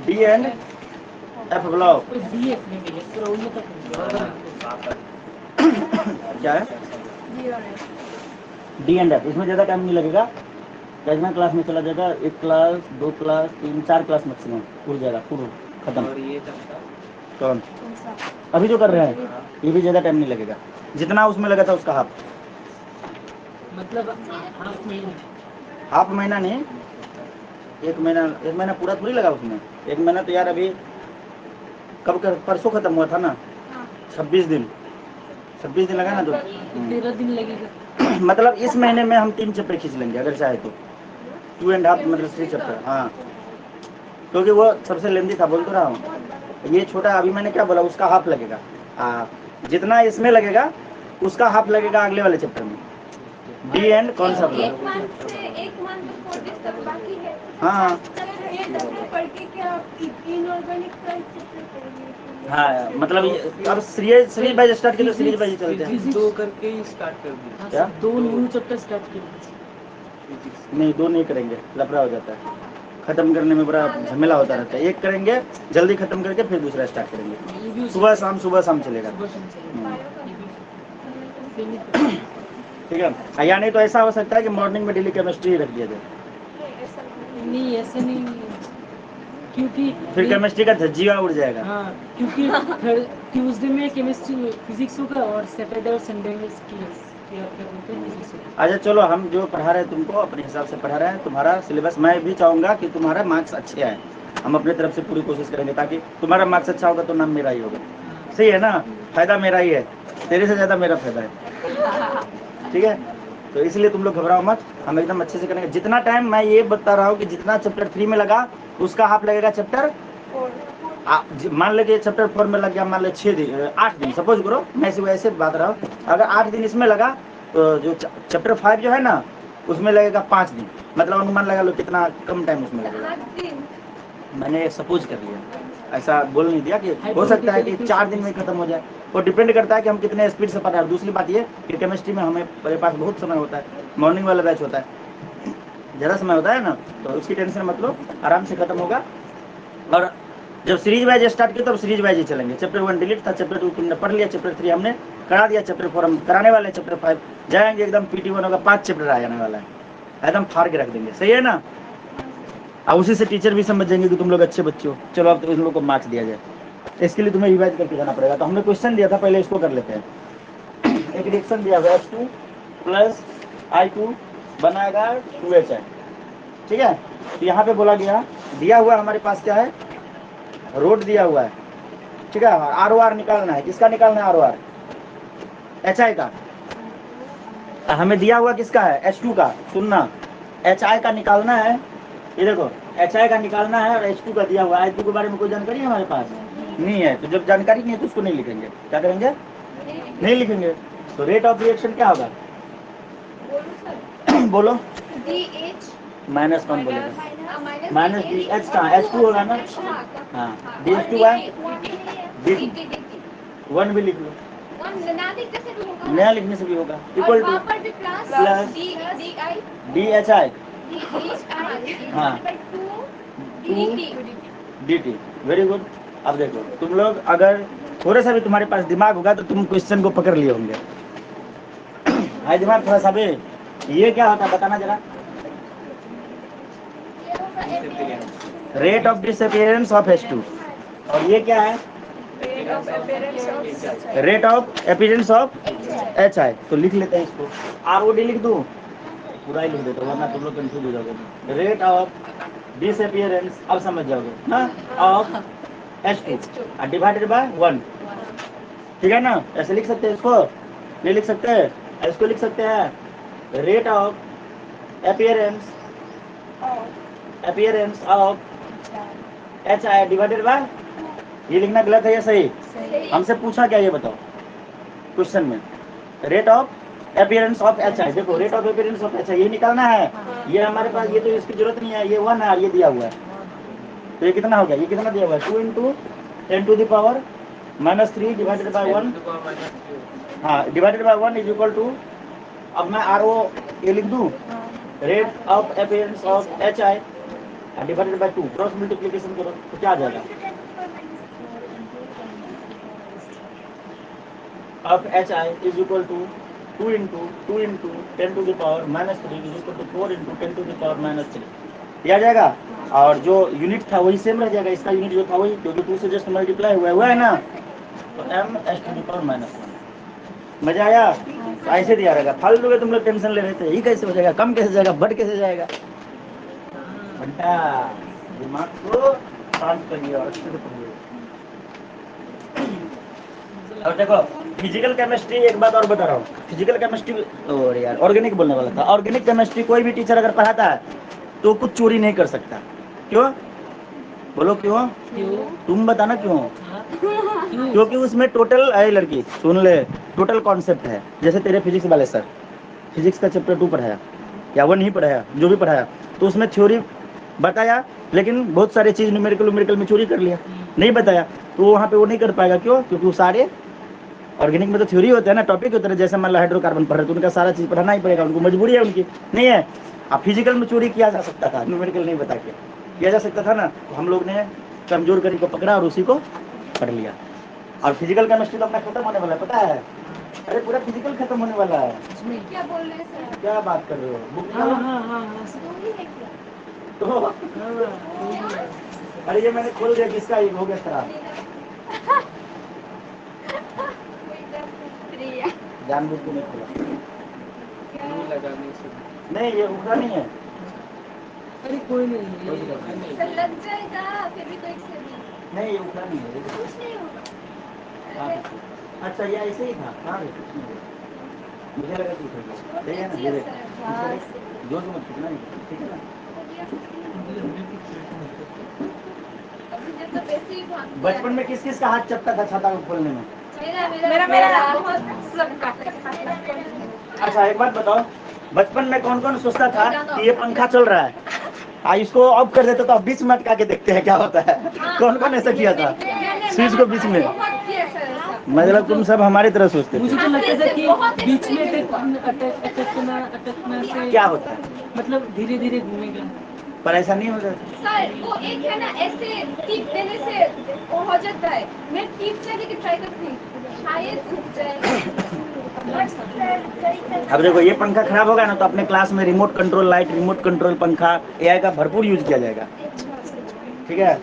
Speaker 1: डी एंड एफ ब्लॉक, क्या है डी एंड एफ। इसमें ज़्यादा टाइम नहीं लगेगा, कैजना क्लास में चला जाएगा, 1 क्लास 2 क्लास 3 4 क्लास मैक्सिमम पूरा जाएगा, पूरा खत्म।
Speaker 4: और ये चैप्टर
Speaker 1: कौन अभी जो कर रहे हैं, ये भी ज़्यादा टाइम नहीं लगेगा, जितना उसमें लगा था उसका हाफ।
Speaker 3: मतलब
Speaker 1: हाफ महीना नहीं, 1 महीना पूरा थोड़ी लगा उसमें। 1 महीना तो यार अभी कब कर, परसों खत्म हुआ था ना, 26 दिन लगा ना, तो
Speaker 3: 13 दिन लगेगा।
Speaker 1: मतलब इस महीने में हम 3 चैप्टर खींच लेंगे अगर चाहे तो, 2.5 मतलब 3 चैप्टर, हाँ, क्योंकि वो सबसे लेंदी था, बोल तो रहा हूँ। ये छोटा अभी मैंने क्या बोला, उसका हाफ लगेगा, जितना इसमें लगेगा उसका हाफ लगेगा अगले वाले चैप्टर में, डी एंड कौन सा बोला,
Speaker 2: 1 मंथ से 1 मंथ तो 40 तक बाकी है।
Speaker 1: हाँ
Speaker 2: ये चैप्टर पढ़ के क्या इनऑर्गेनिक करेंगे?
Speaker 1: हाँ, मतलब ये अब सीरीज बाय स्टार्ट की तो सीरीज बाय चलते हैं।
Speaker 4: 2 करके ही स्टार्ट कर दी।
Speaker 1: क्या
Speaker 3: 2 न्यू चैप्टर स्टार्ट किए।
Speaker 1: नहीं, 2 नहीं करेंगे, लफड़ा हो जाता है, खत्म करने में बड़ा झमेला होता रहता है। 1 करेंगे, जल्दी खत्म करके फिर दूसरा स्टार्ट करेंगे, सुबह शाम चलेगा, ठीक है। या नहीं तो ऐसा हो सकता है कि मॉर्निंग में डेली केमिस्ट्री रख दिया जाए,
Speaker 3: नहीं ऐसे नहीं, क्योंकि
Speaker 1: फिर केमिस्ट्री का धज्जिया उड़ जाएगा।
Speaker 3: हाँ, क्योंकि ट्यूसडे में केमिस्ट्री फिजिक्स होगा और सैटरडे और संडे में फिजिक्स होगा।
Speaker 1: अच्छा चलो, हम जो पढ़ा रहे हैं तुमको अपने हिसाब से पढ़ा रहे हैं, तुम्हारा सिलेबस मैं भी चाहूँगा कि तुम्हारा मार्क्स अच्छे आए, हम अपने तरफ से पूरी कोशिश करेंगे, ताकि तुम्हारा मार्क्स अच्छा होगा तो नाम मेरा ही होगा, सही है ना, फायदा मेरा ही है, तेरे से ज़्यादा मेरा फायदा है, ठीक है। तो इसलिए तुम लोग घबराओ मत, हम एकदम अच्छे से करेंगे। जितना टाइम मैं ये बता रहा हूँ कि जितना चैप्टर 3 में लगा उसका हाफ लगेगा चैप्टर, मान लो कि चैप्टर 4 में लग गया, मान लो 8 दिन सपोज करो, मैं वैसे बात रहा हूँ, अगर 8 दिन इसमें लगा तो जो चैप्टर 5 जो है ना उसमें लगेगा 5 दिन, मतलब अनुमान लगा लो कितना कम टाइम उसमें लगेगा, मैंने सपोज कर लिया, ऐसा बोल नहीं दिया कि हो सकता है कि 4 दिन में खत्म हो जाए, वो डिपेंड करता है कि हम कितने स्पीड से पढ़ रहे हैं। दूसरी बात ये कि केमिस्ट्री में मेरे पास बहुत समय होता है, मॉर्निंग वाला बैच होता है, ज़्यादा समय होता है ना, तो उसकी टेंशन मत लो, आराम से खत्म होगा। और जब सीरीज वाइज स्टार्ट किया तब सीरीज वाइज ही चलेंगे, चैप्टर 1 डिलीट था, चैप्टर 2 तुमने पढ़ लिया, चैप्टर 3 हमने करा दिया, चैप्टर 4 हम कराने वाले हैं, चैप्टर 5 जाएंगे एकदम PT1 होगा, 5 चैप्टर आ जाने वाला है, एकदम फाड़ के रख देंगे, सही है ना। और उसी से टीचर भी समझ जाएंगे कि तुम लोग अच्छे बच्चे हो, चलो अब तो इन लोगों को मार्क्स दिया जाए, इसके लिए तुम्हें रिवाइज करके जाना पड़ेगा। तो हमने क्वेश्चन दिया था, पहले इसको कर लेते हैं। एक रिएक्शन दिया हुआ H2 + I2 बनाएगा 2HI, ठीक है। तो यहाँ पे बोला गया, दिया हुआ हमारे पास क्या है, रोड दिया हुआ है, ठीक है, ROR निकालना है, किसका निकालना है, ROR HI का, हमें दिया हुआ किसका है, H2 का, सुनना, HI का निकालना है, ये देखो HI का निकालना है और H2 का दिया हुआ है। H2 के बारे में कोई जानकारी है हमारे पास? नहीं है। तो जब जानकारी नहीं है तो उसको नहीं लिखेंगे। क्या करेंगे? नहीं लिखेंगे। तो रेट ऑफ रिएक्शन क्या होगा? बोलो।
Speaker 2: DH
Speaker 1: माइनस कौन बोलेगा?
Speaker 2: माइनस
Speaker 1: माइनस DH कहाँ? H2 होगा ना? हाँ DH2 है DT 1 भी लिख लो।
Speaker 2: ना लिखने से भी होगा।
Speaker 1: नया लिखने से भी होगा।
Speaker 2: और
Speaker 1: इक्वल टू
Speaker 2: वहाँ पर भी प्लस
Speaker 1: प्लस
Speaker 2: DI
Speaker 1: DHI हाँ
Speaker 2: 2
Speaker 1: DT। Very good. अब देखो तुम लोग अगर थोड़ा सा भी तुम्हारे पास दिमाग होगा तो तुम क्वेश्चन को पकड़ लिए होंगे। है दिमाग थोड़ा सा भी? ये क्या होता है बताना जरा। Rate of disappearance of H2 और ये क्या है? Rate of appearance of HI। तो लिख लेते हैं इसको। ROD लिख दूं? पूरा ही लिख देता हूं वरना तुम लोग कंफ्यूज हो जाओगे। रेट ऑफ डिसअपियरेंस अब समझ जाओगे ना ऑफ H2 डिवाइडेड बाय 1। ठीक है ना? ऐसे लिख सकते हैं इसको? नहीं लिख सकते? इसको लिख सकते हैं rate of appearance of HI divided bye. ये लिखना गलत है या सही? हमसे पूछा क्या ये बताओ क्वेश्चन में? Rate of appearance of HI। देखो rate of appearance of HI ये निकालना है। ये हमारे पास ये तो इसकी जरूरत नहीं है। ये 1 है और ये दिया हुआ है। तो ये कितना हो गया? ये कितना दिया हुआ है? 2 × 10⁻³ डिवाइडेड बाय 1। हाँ divided by 1 is equal to. अब मैं RO ये लिख दूं rate of appearance of HI divided by 2। Cross multiplication करो तो क्या आ जाएगा? Of HI is equal to 2 × 10⁻³ is equal to 4 × 10⁻³ ये आ जाएगा। और जो यूनिट था वही सेम रह जाएगा। इसका यूनिट जो था वही, क्योंकि 2 से जस्ट मल्टीप्लाई हुआ है ना। तो m⁻⁻⁻⁻⁻। मजा आया? तो ऐसे दिया रहेगा। फालतू के तुम लोग टेंशन ले रहे थे ये कैसे हो जाएगा, कम कैसे जाएगा, बढ़ कैसे जाएगा। घंटा दिमाग को शांत करिए और अच्छे से पढ़िए। और देखो फिजिकल केमिस्ट्री एक बात और बता रहा हूँ। फिजिकल केमिस्ट्री और यार ऑर्गेनिक बोलने वाला था। ऑर्गेनिक केमिस्ट्री कोई भी टीचर अगर पढ़ाता है तो कुछ चोरी नहीं कर सकता। क्यों? बोलो क्यों? तुम बताना क्यों? क्योंकि उसमें टोटल है लड़की सुन ले, टोटल कॉन्सेप्ट है। जैसे तेरे फिजिक्स वाले सर फिजिक्स का चैप्टर 2 पढ़ाया या 1 ही पढ़ाया, जो भी पढ़ाया, तो उसमें थ्योरी बताया लेकिन बहुत सारे चीज न्यूमेरिकल में चोरी कर लिया, नहीं बताया। तो वहाँ पे वो नहीं कर पाएगा। क्यों? क्योंकि वो सारे ऑर्गेनिक में तो थ्योरी होता है ना, टॉपिक होता है। जैसे मान लो हाइड्रोकार्बन पढ़ रहे तो उनका सारा चीज पढ़ाना ही पड़ेगा, उनको मजबूरी है उनकी, नहीं है। अब फिजिकल में चोरी किया जा सकता था, न्यूमेरिकल नहीं बता के किया जा सकता था ना। तो हम लोग ने कमजोर करी को पकड़ा और उसी को पढ़ लिया। और फिजिकल केमिस्ट्री तो अपना खत्म होने वाला है, पता है? अरे पूरा फिजिकल खत्म होने वाला है।
Speaker 2: क्या बोल रहे हैं सर?
Speaker 1: क्या बात कर रहे हो? बुक
Speaker 3: हाँ
Speaker 1: निकालो।
Speaker 3: हाँ हाँ हाँ
Speaker 1: तो अरे ये मैंने खोल दिया, किसका ये हो गया खराब? जानबूझ के नहीं खोला।
Speaker 4: लगाने से
Speaker 1: नहीं ये उखड़ा नहीं है।
Speaker 3: अरे कोई नहीं
Speaker 1: कोई दिक्कत नहीं।
Speaker 2: सर लग जाएगा फिर भी तो एक से भी
Speaker 1: नहीं ये उखड़ा नहीं है।
Speaker 2: कुछ नहीं होगा।
Speaker 1: हाँ, अच्छा ये ऐसे ही था। हाँ रे, कुछ नहीं हुआ। मुझे लगा कि ठीक है ना। ये देख जोर से मत खींचना, ठीक है ना?
Speaker 2: अभी जब तो वैसे ही भाग गया।
Speaker 1: बचपन में किस किस का हाथ चपटा था छाता को खोलने में?
Speaker 2: मेरा बहुत सब काटा।
Speaker 1: अच्छा एक बात बताओ, बचपन में कौन कौन सोचता था कि ये पंखा चल रहा है, इसको ऑफ कर देते तो अब बीच में अटका के देखते हैं क्या होता है। कौन कौन ऐसा किया था? स्विच को बीच में। मतलब तुम सब हमारी तरह सोचते
Speaker 3: मुझे
Speaker 1: थे।
Speaker 3: तो लगता था कि बीच में अटकना से
Speaker 1: क्या होता है?
Speaker 3: मतलब धीरे धीरे घूमेगा।
Speaker 1: पर ऐसा नहीं होता।
Speaker 2: सर वो एक है ना ऐसे टिप देने से वो हो जाता है। मैं टिप देने की ट्राई करती हूँ, शायद रुक जाए।
Speaker 1: अब देखो ये पंखा खराब होगा ना तो अपने क्लास में remote control light, remote control पंखा, AI का भरपूर यूज किया जाएगा। ठीक है?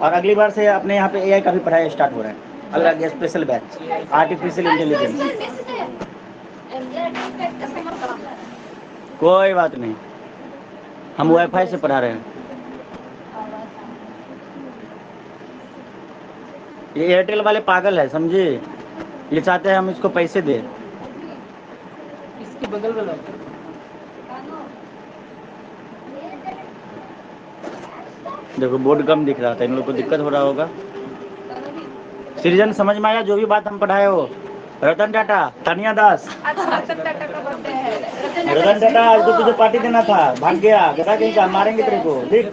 Speaker 1: और अगली बार से अपने यहाँ पे AI का भी पढ़ाई स्टार्ट हो रहा है, अलग स्पेशल बैच, आर्टिफिशियल इंटेलिजेंस। कोई बात नहीं, हम वाईफाई से पढ़ा रहे हैं। ये एयरटेल वाले पागल है, समझे? ये चाहते हैं हम इसको पैसे दें।
Speaker 3: इसके बगल वाला
Speaker 1: देखो बोर्ड कम दिख रहा था, इन लोग को दिक्कत हो रहा होगा। सृजन समझ में आया जो भी बात हम पढ़ाए हो? रतन टाटा, तानिया दास,
Speaker 2: आज रतन टाटा का बर्थडे है।
Speaker 1: रतन टाटा आज तो तुझे पार्टी देना था, भाग गया, गधा कहीं का, मारेंगे तेरे को, ठीक।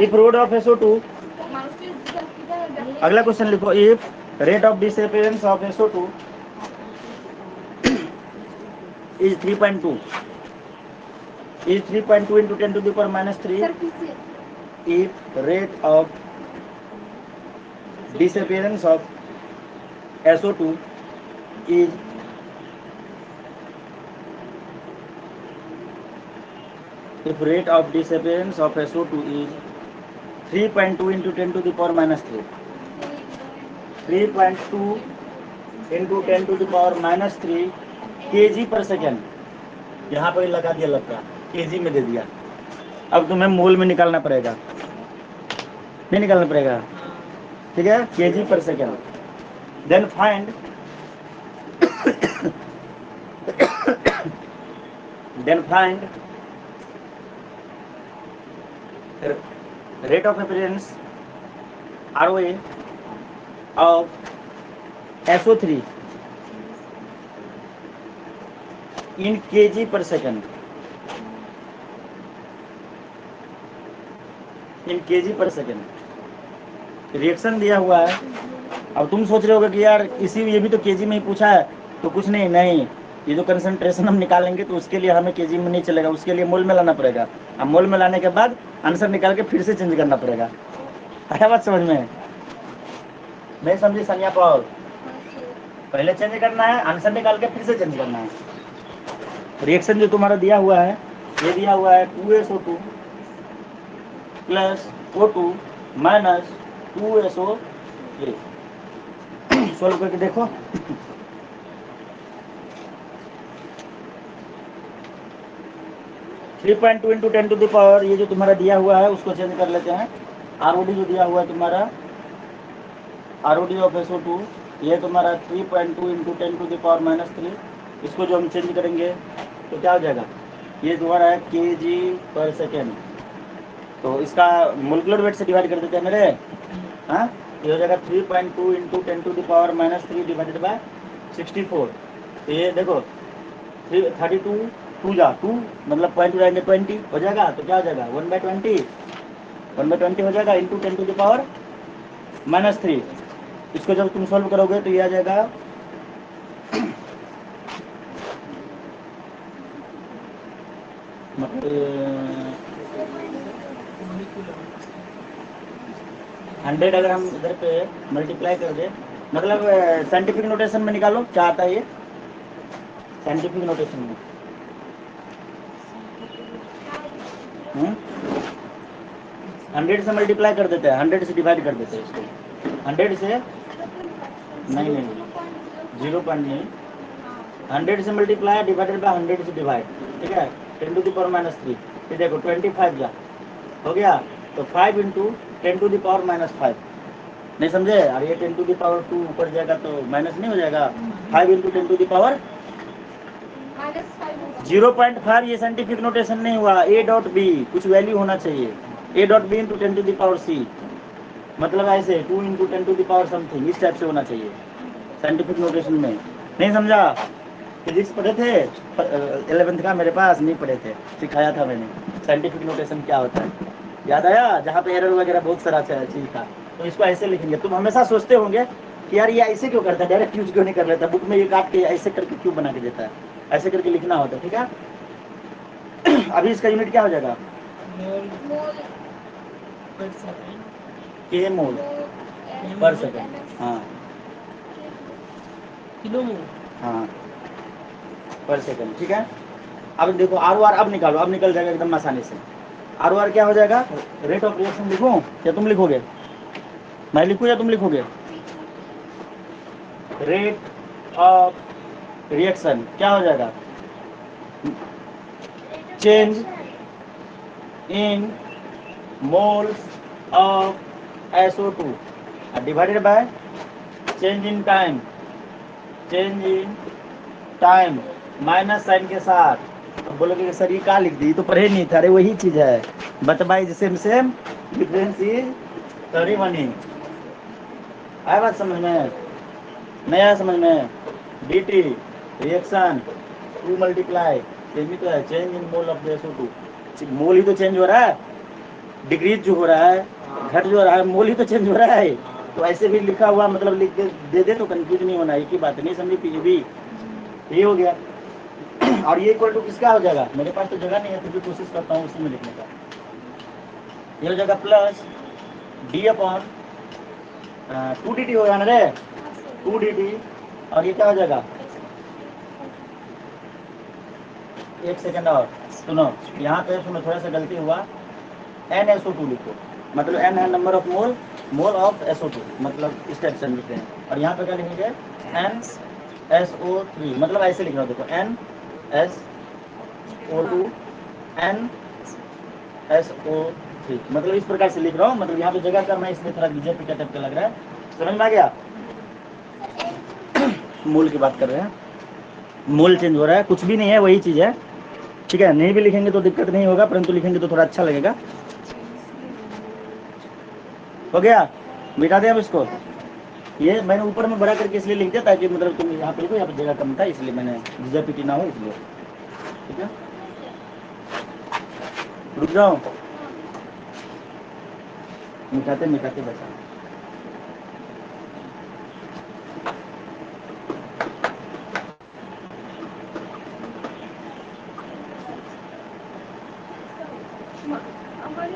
Speaker 1: इफ रोड ऑफ SO2, अगला क्वेश्चन लिखो, if rate of disappearance of SO2 is 3.2 is 3.2 into 10 to the power minus 3 if rate of disappearance of SO2 is if rate of disappearance of SO2 is 3.2 into 10 to the power minus 3 3.2 into 10 to the power minus 3 kg per second, यहाँ पर लगा दिया लगता, KG में दे दिया। अब तुम्हें मोल में निकालना पड़ेगा, नहीं निकालना पड़ेगा, ठीक है, KG per second. Then find rate of appearance ROA of SO3 in kg per second, in KG per second. Reaction दिया हुआ है। अब तुम सोच रहे होगे कि यार इसी ये भी तो केजी में ही पूछा है, तो कुछ नहीं, ये जो कंसंट्रेशन हम निकालेंगे तो उसके लिए हमें केजी में नहीं चलेगा, उसके लिए मोल में लाना पड़ेगा। अब मोल में लाने के बाद आंसर निकाल के फिर से चेंज करना पड़ेगा। आया बात समझ में? नहीं समझी सनिया पॉल? पहले चेंज करना है, आंसर निकाल के फिर से चेंज करना है। रिएक्शन जो तुम्हारा दिया हुआ है, ये दिया हुआ है 2SO2 plus O2 minus 2SO3। Solve करके देखो। Three 3.2 into 10 to the power, ये जो तुम्हारा दिया हुआ है उसको चेंज कर लेते हैं। ROD जो दिया हुआ है तुम्हारा, ROD ऑफ SO2, ये तुम्हारा 3.2 into 10 to the power minus 3, इसको जो हम चेंज करेंगे तो क्या हो जाएगा, ये तुम्हारा है kg पर सेकेंड। तो इसका मोलिकुलर वेट से डिवाइड कर देते हैं मेरे, हाँ, ये हो जाएगा 3.2 into 10 to the power minus 3 divided by 64। तो ये देखो 32 2 जा 2 मतलब पॉइंट हो जाएंगे 20 हो जाएगा, तो क्या हो जाएगा 1/20 हो जाएगा into 10 to the power minus 3। इसको जब तुम सॉल्व करोगे तो ये आ जाएगा 100 अगर हम इधर पे मल्टीप्लाई कर दे, मतलब साइंटिफिक नोटेशन में निकालो क्या आता है ये, साइंटिफिक नोटेशन में 100 से मल्टीप्लाई कर देते हैं, 100 से डिवाइड कर देते हैं इसको, 100 से नहीं 0 पॉइंट नहीं, 100 से मल्टीप्लाई डिवाइडेड बाय 100 से डिवाइड, ठीक है, 10 टू द पावर माइनस 3। ये देखो 25 जा हो गया, तो 5 into 10 to the power minus 5, नहीं समझे? और ये 10 टू द पावर 2 ऊपर जाएगा तो माइनस नहीं हो जाएगा, 5 इंटू 10 टू द पावर 0.5। ये साइंटिफिक नोटेशन नहीं हुआ, A.B कुछ वैल्यू होना चाहिए, A.B into 10 to the power C, मतलब ऐसे 2 into 10 to the power something, इस टाइप से होना चाहिए साइंटिफिक नोटेशन में। नहीं समझा? फिजिक्स पढ़े थे 11th का, मेरे पास नहीं पढ़े थे, सिखाया था मैंने साइंटिफिक नोटेशन क्या होता है, याद आया? जहाँ पे एरर वगैरह बहुत सारा चीज था, तो इसको ऐसे लिखेंगे। तुम हमेशा सोचते होंगे कि यार ये ऐसे क्यों करता है, डायरेक्ट यूज क्यों नहीं कर लेता, बुक में ये काट के ऐसे करके क्यों बना के देता है, ऐसे करके लिखना होता है, ठीक है। अभी इसका यूनिट क्या हो जाएगा, के मोल पर सेकेंड, हाँ
Speaker 3: किलो मोल,
Speaker 1: हाँ पर सेकेंड, ठीक है। अब देखो ROR अब निकालो, अब निकल जाएगा एकदम आसानी से। ROR क्या हो जाएगा, रेट ऑफ रिएक्शन लिखूं या तुम लिखोगे, मैं लिखूं या तुम लिखोगे? रेट ऑफ रिएक्शन क्या हो जाएगा, change in moles of SO2 divided by change in time, change in time minus sign के साथ, तो बोलोगे कि सर ये क्या लिख दी, ये तो पढ़े नहीं था। अरे वही चीज है, but by same same difference is 31 आया बात समझ में? नहीं आया समझ में? dt रिएक्शन 2 मल्टीप्लाई चेंज तो है, change in mole of the SO2। मोल ही तो चेंज हो रहा है, डिग्रीज जो हो रहा है, घट जो रहा है, मोल ही तो चेंज हो रहा है। तो ऐसे भी लिखा हुआ मतलब लिख दे दे तो कंफ्यूज नहीं होना, एक ही बात नहीं समझी पीजीबी, ये हो गया। और ये इक्वल टू किसका हो जाएगा? मेरे पास तो जगह नहीं है, फिर भी कोशिश करता हूँ उसी में लिखने का। ये हो जाएगा प्लस डी अपॉन 2dt होगा ना रे, 2dt। और ये क्या हो जाएगा? एक सेकंड और सुनो, यहाँ पे सुनो थोड़ा सा गलती हुआ, NSO2 लिखो, मतलब N है number of mole, mole of SO2, मतलब इस टाइप से लिखते हैं। और यहाँ पे क्या लिखेंगे? NSO3, मतलब ऐसे लिख रहा हूँ, देखो NSO2 NSO3, मतलब इस प्रकार से लिख रहा हूँ। मतलब यहाँ पे जगह करना है, इसलिए थोड़ा बीजेपी का टाइप का लग रहा है। समझ में आ गया? मोल की बात कर रहे हैं, मोल चेंज हो रहा है, कुछ भी नहीं है, वही चीज है। ठीक है, नहीं भी लिखेंगे तो दिक्कत नहीं होगा, परंतु लिखेंगे तो थोड़ा अच्छा लगेगा। हो गया, मिटा दें अब इसको। ये मैंने ऊपर में बड़ा करके इसलिए लिख दिया ताकि मतलब तुम यहाँ पे लिखो, यहाँ पे जगह कम था, इसलिए मैंने जीजापीटी ना हो इसलिए। ठीक है, रुक जाओ, मिटाते मिटाते बचा।
Speaker 2: हमारे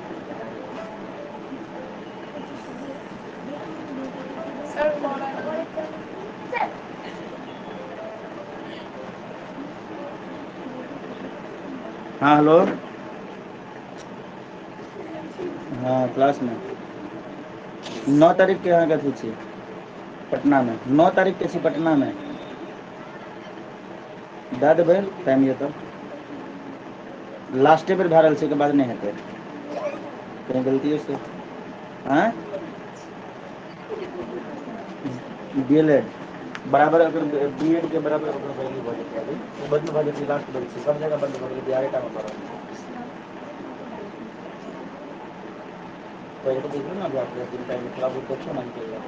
Speaker 2: सर बोला
Speaker 1: हाँ हेलो, हाँ क्लास में 9 तारीख के यहाँ का थी पटना में, 9 तारीख के थी पटना में। दाद बेर टाइम ये तो लास्टे बेर भरल से के बाद नहीं हेतै, कहीं गलती है उससे। हाँ DLED बराबर अगर B.Ed के बराबर अगर वैल्यू भऽ जेतै अभी तो बंद भऽ जेतै, लास्ट बेर छै, सब जगह बंद भऽ गेलै, बिहारेटा में भऽ रहल छै। पहले तो देखियो ना, अभी आप दिन टाइम में थोड़ा बहुत देखियो ना, निकल जाए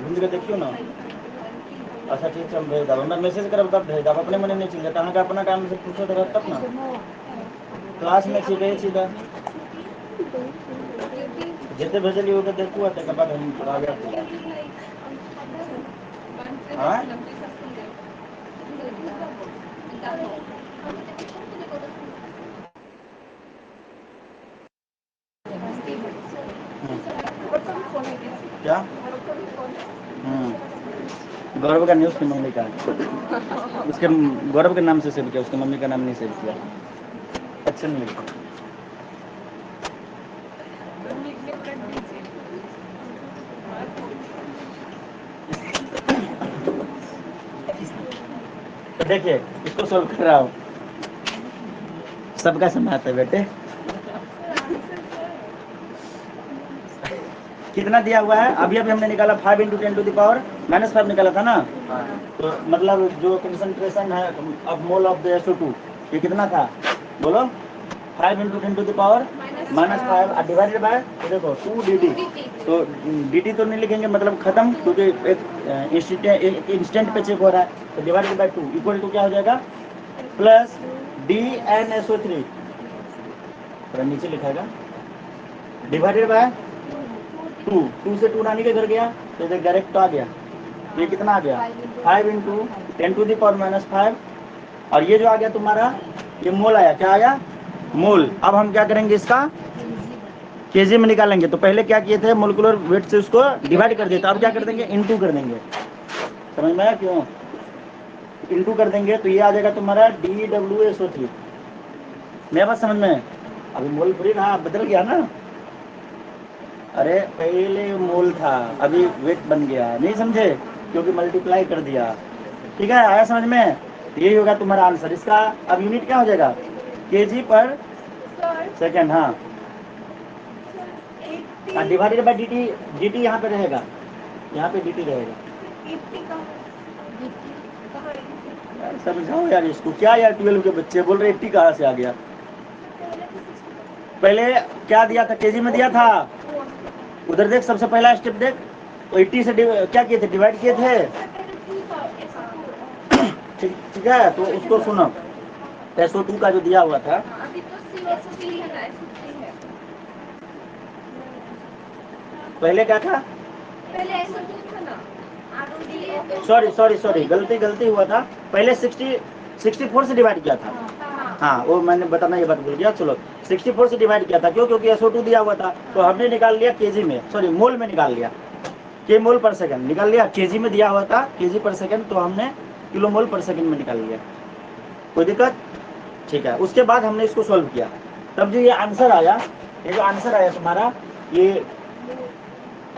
Speaker 1: ढूंढ के देखियो ना। अच्छा ठीक है, हम भेज देब, हमरा मैसेज करब तब भेज देब, अपने मने नहीं चल जाता, अहाँके अपना काम से पूछो तो रहत तब ना। क्लास में छी रहै छी तऽ जते भेजलियै ओते देखू, तकर बाद हम आगे हाँ क्या गौरव का न्यूज़ की मम्मी का है। उसके गौरव के नाम से सेव किया, उसकी मम्मी का नाम नहीं सेव किया। अच्छा नहीं लगता। तो देखिए इसको सोल्व कर रहा हूँ, सबका समात है बेटे। कितना दिया हुआ है? अभी अभी हमने निकाला 5 × 10⁻⁻5 निकाला था ना। तो मतलब जो कंसंट्रेशन है of mole of the SO2 ये कितना था बोलो? 5 × 10⁻⁻5 डिवाइडेड बाय देखो 2dt। तो dt तो नहीं लिखेंगे, मतलब खत्म, क्योंकि एक इंस्टेंट पे चेक हो रहा है। तो डिवाइडेड बाय 2 इक्वल टू क्या हो जाएगा? प्लस DnSO3, थोड़ा नीचे लिखाएगा, डिवाइडेड बाय 2 से 2 नानी के घर गया तो इधर डायरेक्ट तो आ गया। ये कितना आ गया? 5 × 10⁻⁵। और ये जो आ गया तुम्हारा, ये मोल आया, क्या आया? मोल। अब हम क्या करेंगे, इसका केजी में निकालेंगे। तो पहले क्या किए थे, मोलिकुलर वेट से उसको डिवाइड कर दिया था, अब क्या कर देंगे, इनटू कर देंगे। समझ में आया क्यों? इनटू कर देंगे तो ये आ जाएगा तुम्हारा DWSO3। मेरे बात समझ में? अभी मोल फ्री रहा, बदल गया ना। अरे पहले मोल था, अभी वेट बन गया, नहीं समझे? क्योंकि मल्टीप्लाई कर दिया। ठीक है, आया समझ में? यही होगा तुम्हारा आंसर। इसका अब यूनिट क्या हो जाएगा? KG per second. हाँ, डिवाइडेड बाय dt, dt यहाँ पे रहेगा, यहाँ पे dt रहेगा। समझाओ यार इसको, क्या यार 12 के बच्चे बोल रहे 80 कहाँ से आ गया। पहले क्या दिया था, केजी में दिया था, उधर देख सबसे पहला स्टेप देख, 80 से क्या किए थे, डिवाइड किए थे। ठीक है, तो उसको सुनो, SO2 का जो दिया हुआ था,
Speaker 2: अभी तो CO2 है ना, SO3 है।
Speaker 1: पहले क्या था,
Speaker 2: पहले SO2 था ना, RODA।
Speaker 1: सॉरी गलती हुआ था, पहले 64 से डिवाइड किया था। हाँ वो मैंने बताना ये बात भूल गया, चलो 64 से डिवाइड किया था, क्यों, क्योंकि SO2 दिया हुआ था, तो हमने निकाल लिया केजी में, सॉरी मोल में निकाल लिया, के मोल पर सेकंड निकाल लिया, केजी में दिया हुआ था केजी पर सेकंड, तो हमने किलो मोल पर सेकंड में निकाल लिया। कोई दिक्कत, ठीक है। उसके बाद हमने इसको सॉल्व किया, तब जो ये आंसर आया, ये जो आंसर आया तुम्हारा, ये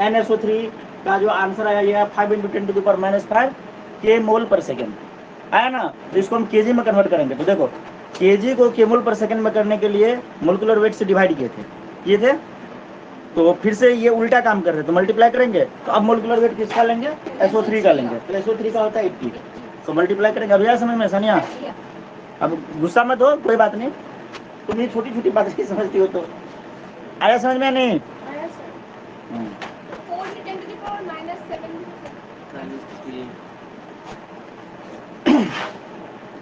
Speaker 1: NSO3 का जो आंसर आया, ये 5 × 10⁻⁵ के मोल पर सेकंड आया ना। तो इसको हम केजी में कन्वर्ट करेंगे, तो देखो केजी को के मोल पर सेकंड में करने के लिए मोलिकुलर वेट से डिवाइड किए थे, तो फिर से ये उल्टा काम कर रहे हैं, तो मल्टीप्लाई करेंगे, तो अब मोलिकुलर वेट किसका लेंगे, SO3 का लेंगे, तो SO3 का होता है 80, तो मल्टीप्लाई करेंगे। अब यार समझ में सानिया, अब गुस्सा मत हो, कोई बात नहीं, तुम ये छोटी छोटी बातें समझती हो, तो आया समझ में नहीं।
Speaker 2: 4 × 10⁻⁷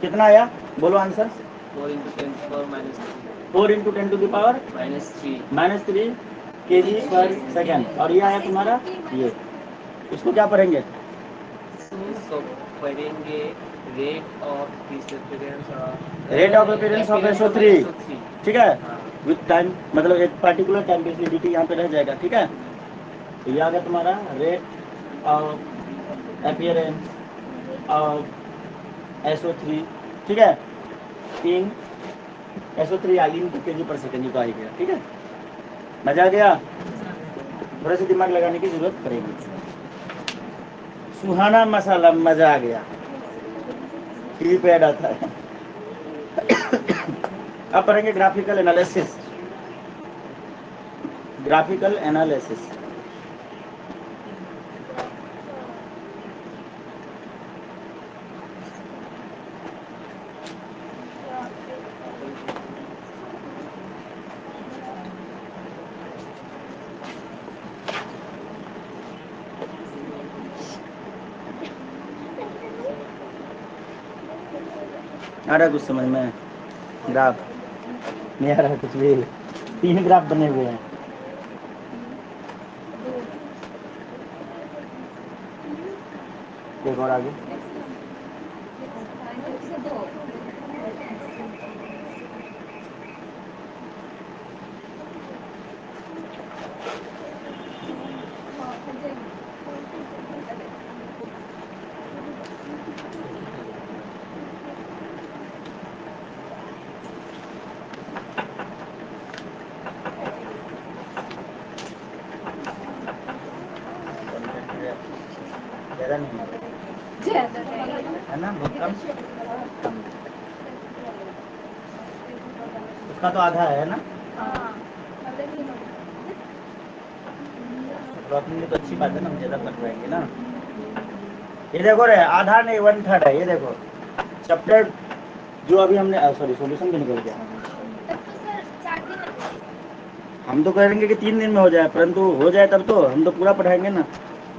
Speaker 1: कितना आया, बोलो आंसर।
Speaker 4: 4 × 10⁻⁻3
Speaker 1: 4 × 10⁻³ केजी पर सेकंड, और ये आया तुम्हारा, ये इसको क्या पढ़ेंगे,
Speaker 4: इसको पढ़ेंगे रेट ऑफ
Speaker 1: SO3, ठीक है, विथ टाइम, मतलब एक पार्टिकुलर टाइम पे dt यहाँ पे रह जाएगा, ठीक है। तो ये आ गया तुम्हारा rate of appearance of SO3, ठीक है, इन SO3 इन केजी पर सेकंड का आ गया, ठीक है। मजा आ गया, थोड़ा सा दिमाग लगाने की जरूरत पड़ेगी। सुहाना मसाला, मजा आ गया, कीपैड आता है। अब पढ़ेंगे ग्राफिकल एनालिसिस, ग्राफिकल एनालिसिस। आ रहा कुछ समझ में, ग्राफ नहीं आ रहा कुछ भी, 3 ग्राफ बने हुए हैं। देखो और आगे, ज़्यादा नहीं है ना, बहुत कम, उसका तो आधा है ना, तो अपने लिए तो अच्छी बात है ना, हम ज़्यादा पढ़ पाएंगे ना। ये देखो रे, आधा नहीं 1/3 है, ये देखो चैप्टर जो अभी हमने, सॉरी सॉल्यूशन भी निकल गया। हम तो कहेंगे कि 3 दिन में हो जाए, परंतु हो जाए तब तो हम तो पूरा पढ़ाएंगे ना,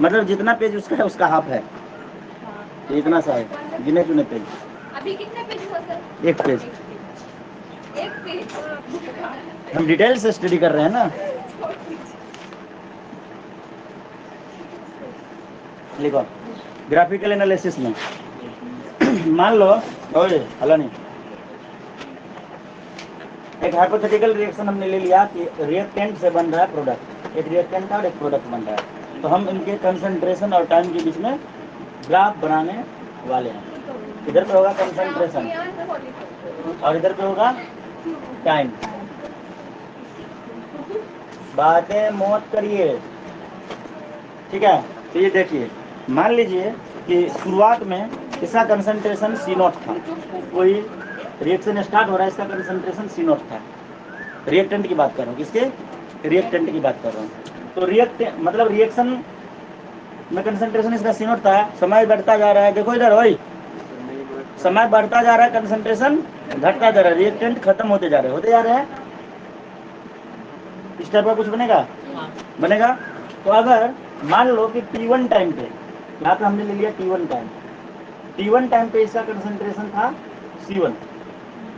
Speaker 1: मतलब जितना पेज उसका है उसका हाफ है, इतना सा है, गिने चुने पेज।
Speaker 2: अभी कितने पेज हुआ सर?
Speaker 1: एक पेज,
Speaker 2: एक पेज।
Speaker 1: हम डिटेल से स्टडी कर रहे हैं ना। लिखो ग्राफिकल एनालिसिस में मान लो, ओए हला नहीं, एक हाइपोथेटिकल रिएक्शन हमने ले लिया कि रिएक्टेंट से बन रहा है प्रोडक्ट, एक रिएक्टेंट और एक प्रोडक्ट बन रहा है, तो हम इनके कंसंट्रेशन और टाइम के बीच में ग्राफ बनाने वाले हैं। इधर पे होगा कंसंट्रेशन और इधर पे होगा टाइम। बातें मौत करिए, ठीक है। तो ये देखिए, मान लीजिए कि शुरुआत में इसका कंसंट्रेशन C0 था, कोई रिएक्शन स्टार्ट हो रहा है, इसका कंसंट्रेशन C0 था, रिएक्टेंट की बात कर रहा हूँ, किसके, रिएक्टेंट की बात कर रहा हूँ। तो मतलब रिएक्शन में कंसंट्रेशन इसका C0 था, समय बढ़ता जा रहा है, देखो इधर वही समय बढ़ता जा रहा है, कंसंट्रेशन घटता जा रहा है, रिएक्टेंट खत्म होते जा रहे हैं। इस टाइप का कुछ बनेगा बनेगा। तो अगर मान लो कि T1 टाइम पे, यहाँ पे हमने ले लिया T1 टाइम, T1 टाइम पे इसका कंसंट्रेशन था C1,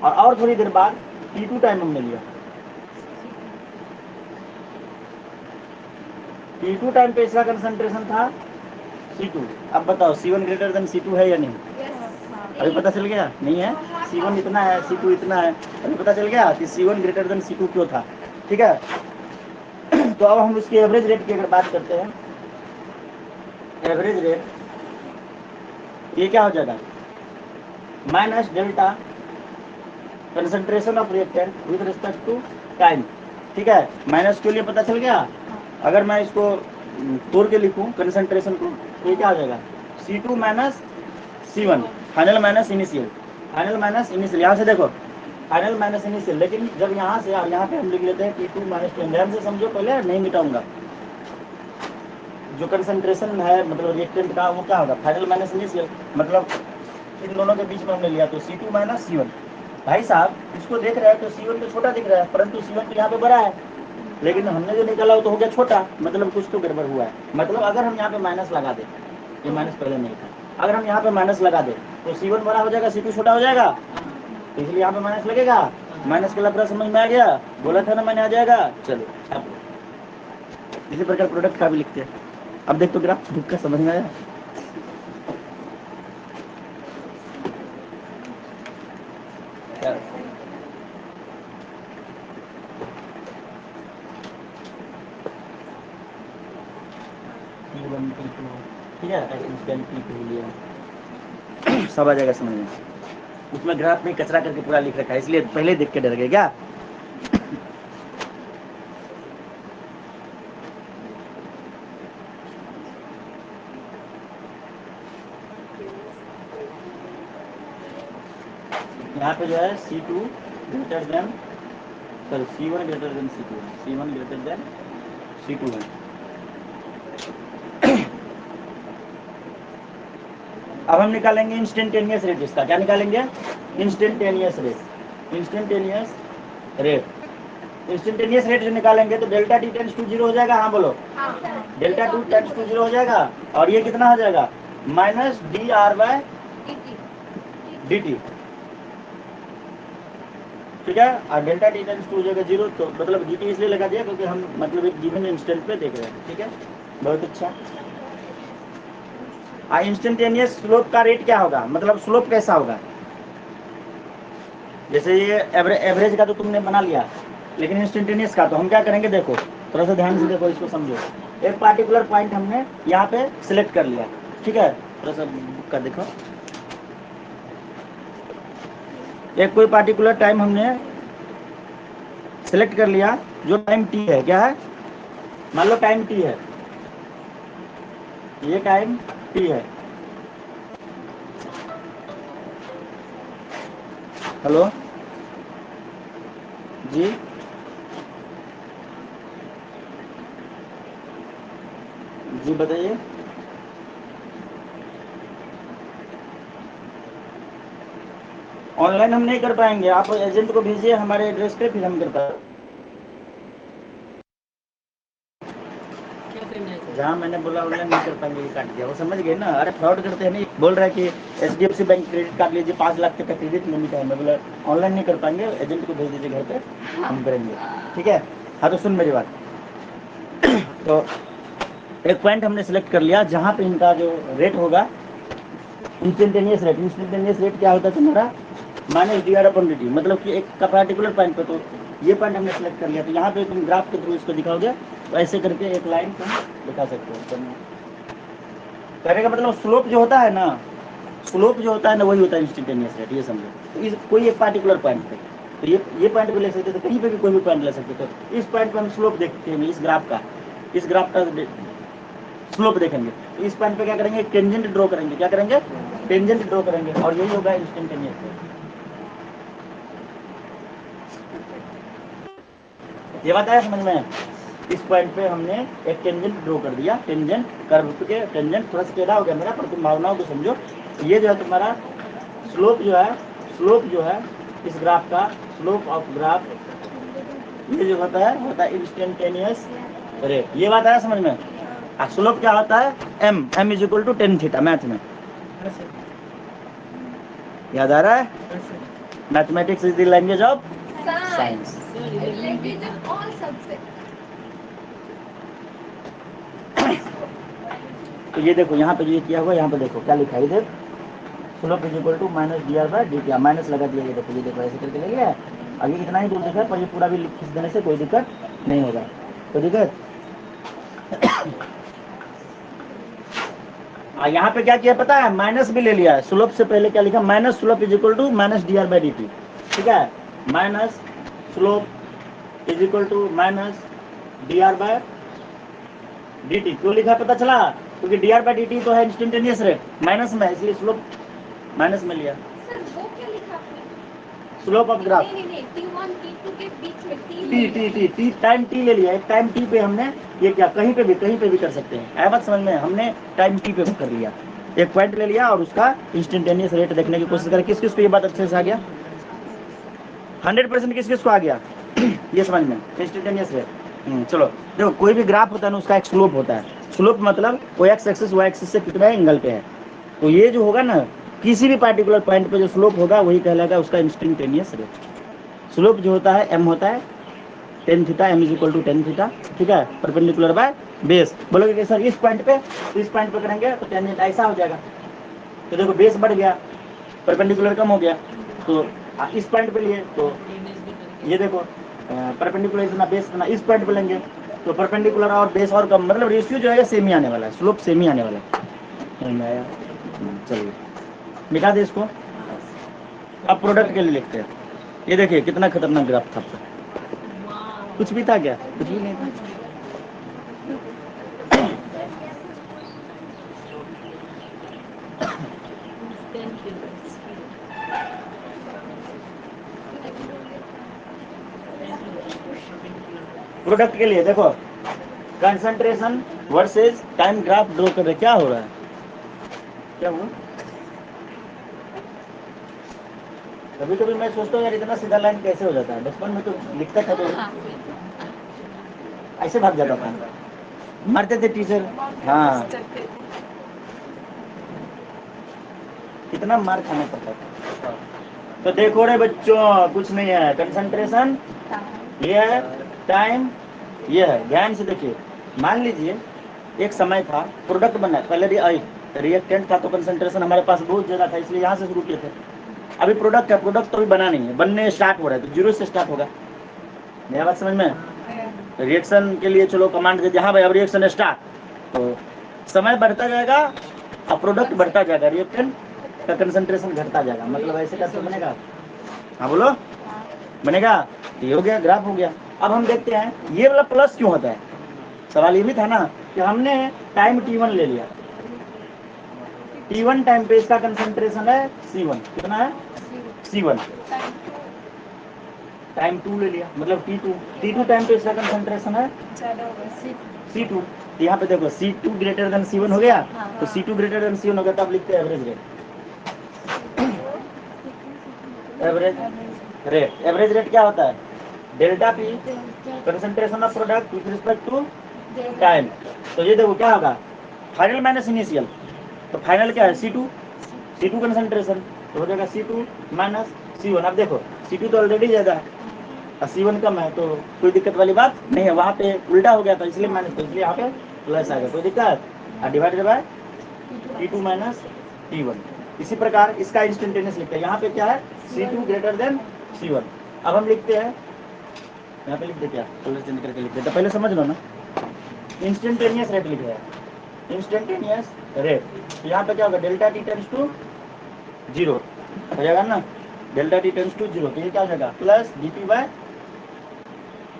Speaker 1: और थोड़ी देर बाद T2 टाइम हमने लिया, T2 टाइम पे इसका कंसंट्रेशन था C2। अब बताओ C1 ग्रेटर देन C2 है या नहीं? अभी पता चल गया नहीं है? C1 इतना है, C2 इतना है, अभी पता चल गया कि C1 ग्रेटर देन C2 क्यों था। ठीक है, तो अब हम उसकी एवरेज रेट की अगर बात करते हैं, एवरेज रेट ये क्या हो जाएगा, minus delta concentration of reactant with respect to time. ठीक है, माइनस के लिए पता चल गया। अगर मैं इसको तोड़ के लिखूं कंसंट्रेशन को, तो ये क्या हो जाएगा, C2 minus C1, final minus initial, final minus initial. यहाँ से देखो फाइनल माइनस इनिशियल, लेकिन जब यहाँ से और यहाँ पे हम लिख लेते हैं T2 माइनस T1, ध्यान से समझो, पहले नहीं मिटाऊंगा। जो कंसंट्रेशन है मतलब रिएक्टेंट का, वो क्या होगा, फाइनल माइनस इनिशियल, मतलब इन दोनों के बीच में हमने लिया तो C2 माइनस C1। भाई साहब इसको देख रहे हैं तो C1 तो छोटा दिख रहा है, परंतु C1 तो यहाँ पे बड़ा है, लेकिन हमने जो निकाला वो तो हो गया छोटा, मतलब कुछ तो गड़बड़ हुआ है। मतलब अगर हम यहाँ पे माइनस लगा दें, ये माइनस पहले नहीं था, अगर हम यहाँ पे माइनस लगा दें तो C1 बड़ा हो जाएगा, C2 छोटा हो जाएगा, तो इसलिए यहाँ पे माइनस लगेगा। माइनस के लफड़ा समझ में आ गया, बोला था ना मैंने, आ जाएगा। चलो छाप लो। इसी प्रकार प्रोडक्ट का भी लिखते हैं। अब देख तो ग्राफ दुख का समझ में आया। ठीक है, सब आ जाएगा समझ में। उसमें ग्राफ में कचरा करके पूरा लिख रखा है, इसलिए पहले देख के डर गए क्या। यहाँ पे जो है C2 greater than, sorry C1 greater than C2, C1 greater than C2 है। अब हम निकालेंगे इंस्टेंटेनियस रेट इसका। क्या निकालेंगे, instantaneous rate. Instantaneous rate, instantaneous rate जो निकालेंगे तो डेल्टा T टेंड्स टू 0 हो जाएगा। हाँ बोलो, डेल्टा 2 टेंड्स टू 0 हो जाएगा, और ये कितना हो जाएगा, माइनस dr/dt। ठीक है, और डेल्टा T टेंड्स टू हो जाएगा 0, तो मतलब dt इसलिए लगा दिया क्योंकि हम मतलब एक गिवन इंस्टेंट पे देख रहे हैं। ठीक है, बहुत अच्छा। इंस्टेंटेनियस स्लोप का रेट क्या होगा, मतलब स्लोप कैसा होगा। जैसे ये एवरेज का तो तुमने बना लिया, लेकिन इंस्टेंटेनियस का तो हम क्या करेंगे, देखो थोड़ा सा ध्यान से देखो, इसको समझो। एक पार्टिकुलर पॉइंट हमने यहाँ पे सिलेक्ट कर लिया, ठीक है, थोड़ा सा बुक का देखो। एक कोई पार्टिकुलर टाइम हमने सिलेक्ट कर लिया, जो टाइम टी है, क्या है, मान लो टाइम टी है, ये टाइम टी है। हेलो जी, जी बताइए। ऑनलाइन हम नहीं कर पाएंगे, आप एजेंट को भेजिए हमारे एड्रेस पे, फिर हम कर पाएंगे। जहाँ मैंने बोला ऑनलाइन नहीं कर पाएंगे, ये काट दिया, वो समझ गए ना। अरे फ्रॉड करते हैं, नहीं बोल रहा है कि HDFC बैंक क्रेडिट कार्ड लीजिए, 5 लाख तक का क्रेडिट लिमिट है। मैं बोला ऑनलाइन नहीं कर पाएंगे, एजेंट को भेज दीजिए घर पे, हम करेंगे। ठीक है, हाँ तो सुन मेरी बात। तो एक पॉइंट हमने सिलेक्ट कर लिया जहाँ पे इनका जो रेट होगा इंस्टेंटेनियस रेट। इंस्टेंटेनियस रेट क्या होता है तुम्हारा, माइनस dr/dt, मतलब कि एक का पर्टिकुलर पॉइंट पे, तो ये पॉइंट हमने सिलेक्ट कर लिया। तो यहाँ पे तुम ग्राफ के थ्रू इसको दिखाओगे, तो ऐसे करके एक लाइन तुम दिखा सकते हो। कहने का मतलब स्लोप जो होता है ना, स्लोप जो होता है ना, वही होता है इंस्टेंटेनियस रेट, ये समझो। तो इस कोई एक पार्टिकुलर पॉइंट पे, तो ये पॉइंट पे ले सकते, तो कहीं पे भी कोई भी पॉइंट ले सकते। तो इस पॉइंट पे हम स्लोप देखते हैं, इस ग्राफ का स्लोप देखेंगे। तो इस पॉइंट पे क्या करेंगे, टेंजेंट ड्रॉ करेंगे। क्या करेंगे, टेंजेंट ड्रॉ करेंगे, और यही होगा इंस्टेंटेनियस रेट। ये बात आया समझ में। इस पॉइंट पे हमने एक टेंजेंट ड्रॉ कर दिया, टेंजेंट कर्व के, टेंजेंट थोड़ा सा टेढ़ा हो गया मेरा, पर तुम भावनाओं को समझो। ये जो है तुम्हारा स्लोप जो है इस ग्राफ का स्लोप ऑफ ग्राफ ये जो होता है इंस्टेंटेनियस रेट। ये बात आया समझ में? स्लोप क्या होता है? m is equal to ten theta. Math में याद आ रहा है? Mathematics is the language of science.
Speaker 2: Language of all subject.
Speaker 1: तो ये देखो यहाँ पे जो ये किया हुआ, यहाँ पे देखो क्या लिखा है इधर, slope is equal to minus D R by D T. Minus लगा दिया, ये देखो ऐसे करके लग गया। अब ये इतना ही दूर दिखा है, पर ये पूरा भी खींच देने से कोई दिक्कत नहीं होगा। कोई दिक्कत? यहाँ पे क्या किया पता है? माइनस भी ले लिया है। स्लोप से पहले क्या लिखा? Minus slope is equal to minus D R by D T. ठीक है, minus slope is equal to minus D R by D T. क्यों लिखा पता चला? क्योंकि D R by D T तो है इंस्टेंटेनियस रेट, माइनस में, इसलिए स्लोप माइनस में लिया।
Speaker 2: सर वो क्या लिखा आपने?
Speaker 1: स्लोप ऑफ ग्राफ
Speaker 2: नहीं, T1 T2 के बीच में
Speaker 1: टी टाइम टी ले लिया। एक टाइम टी पे हमने ये क्या, कहीं पे भी कर सकते हैं। आया बात समझ में? हमने टाइम टी पे कर लिया, एक पॉइंट ले लिया और उसका इंस्टेंटेनियस रेट देखने की कोशिश करें। किस किस को ये बात अच्छे से आ गया? 100% किस किस को आ गया ये समझ में? Instantaneous rate. चलो देखो, कोई भी ग्राफ होता है ना, उसका एक स्लोप होता है। स्लोप मतलब वो एक्स एक्सिस वाई एक्सिस से कितना एंगल पे है। तो ये जो होगा ना, किसी भी पार्टिकुलर पॉइंट पे जो स्लोप होगा वही कहलाएगा उसका इंस्टेंटेनियस रेट। स्लोप जो होता है m होता है ten theta, m is equal to ten theta. ठीक है, परपेंडिकुलर बाय बेस। बोलोगे कि सर इस पॉइंट पे, तो इस पॉइंट पे करेंगे तो टेंजेंट ऐसा हो जाएगा। तो देखो बेस बढ़ गया, परपेंडिकुलर कम हो गया। तो इस पॉइंट पे लिए तो ये देखो परपेंडिकुलर इतना, बेस इतना, इस पॉइंट पे लेंगे तो परपेंडिकुलर और बेस और कम, मतलब रेशियो जो है सेम ही आने वाला है, स्लोप सेम ही आने वाला है। समझ में आया? चलिए मिटा दे इसको। अब प्रोडक्ट के लिए लिखते हैं। ये देखिए कितना खतरनाक ग्राफ था। कुछ भी था क्या? कुछ भी नहीं था। प्रोडक्ट के लिए देखो, concentration versus time graph draw कर रहे। क्या हो रहा है? क्या हुआ? कभी कभी मैं सोचता हूँ यार, इतना सीधा लाइन कैसे हो जाता है? बचपन में तो लिखता था तो ऐसे भाग जाता था, मारते थे टीचर। हाँ, कितना मार खाना पड़ता था। तो देखो रे बच्चों, कुछ नहीं है। कंसंट्रेशन ये है, टाइम ये है। ध्यान से देखिए, मान लीजिए एक समय था, प्रोडक्ट बना, पहले रिएक्टेंट था, तो कंसंट्रेशन हमारे पास बहुत ज्यादा था, इसलिए यहाँ से शुरू किए थे। अभी प्रोडक्ट है, प्रोडक्ट तो अभी बना नहीं है, बनने स्टार्ट हो रहा है, तो जीरो से स्टार्ट होगा। नया बात समझ में? रिएक्शन के लिए चलो कमांड दे दिया, हाँ भाई अब रिएक्शन स्टार्ट, तो समय बढ़ता जाएगा और प्रोडक्ट बढ़ता जाएगा, रिएक्टेंट का कंसंट्रेशन घटता जाएगा। मतलब ऐसे कैसे बनेगा? हाँ बोलो, बनेगा। ये हो गया, ग्राफ हो गया। अब हम देखते हैं ये वाला प्लस क्यों होता है। सवाल ये भी था ना कि हमने टाइम t1 ले लिया, t1 टाइम पे इसका कंसंट्रेशन है c1। कितना है? c1। टाइम 2 ले लिया, मतलब t2 टाइम पे इसका कंसंट्रेशन है c2। तो यहाँ पे देखो c2 ग्रेटर देन c1 हो गया, तो c2 ग्रेटर देन c1 हो गया, तो आप लिखते हैं एवरेज रेट। एवरेज रेट क्या होता है? Delta P, concentration of product with respect to time. तो ये देखो क्या होगा, फाइनल माइनस इनिशियल। तो फाइनल क्या है? C2 कंसंट्रेशन, तो हो जाएगा C2 माइनस C1। अब देखो C2 तो ऑलरेडी ज्यादा है और C1 कम है, तो कोई दिक्कत वाली बात नहीं है। वहाँ पे उल्टा हो गया था, इसलिए माइनस, तो इसलिए यहाँ पे प्लस आ गया, कोई दिक्कत? और divided by T2 minus T1। इसी प्रकार इसका इंस्टेंटेनियस लिखते हैं। यहाँ पे क्या है? C2 greater than C1। अब हम लिखते हैं, यहाँ पे लिख दे क्या, कलर चेंज करके लिख देते, पहले समझ लो ना। इंस्टेंटेनियस रेट लिख रहे हैं, इंस्टेंटेनियस रेट। तो यहाँ पे क्या होगा? डेल्टा टी टेंस टू 0 हो जाएगा ना, डेल्टा टी टेंस टू 0। तो ये क्या हो जाएगा? Plus dt by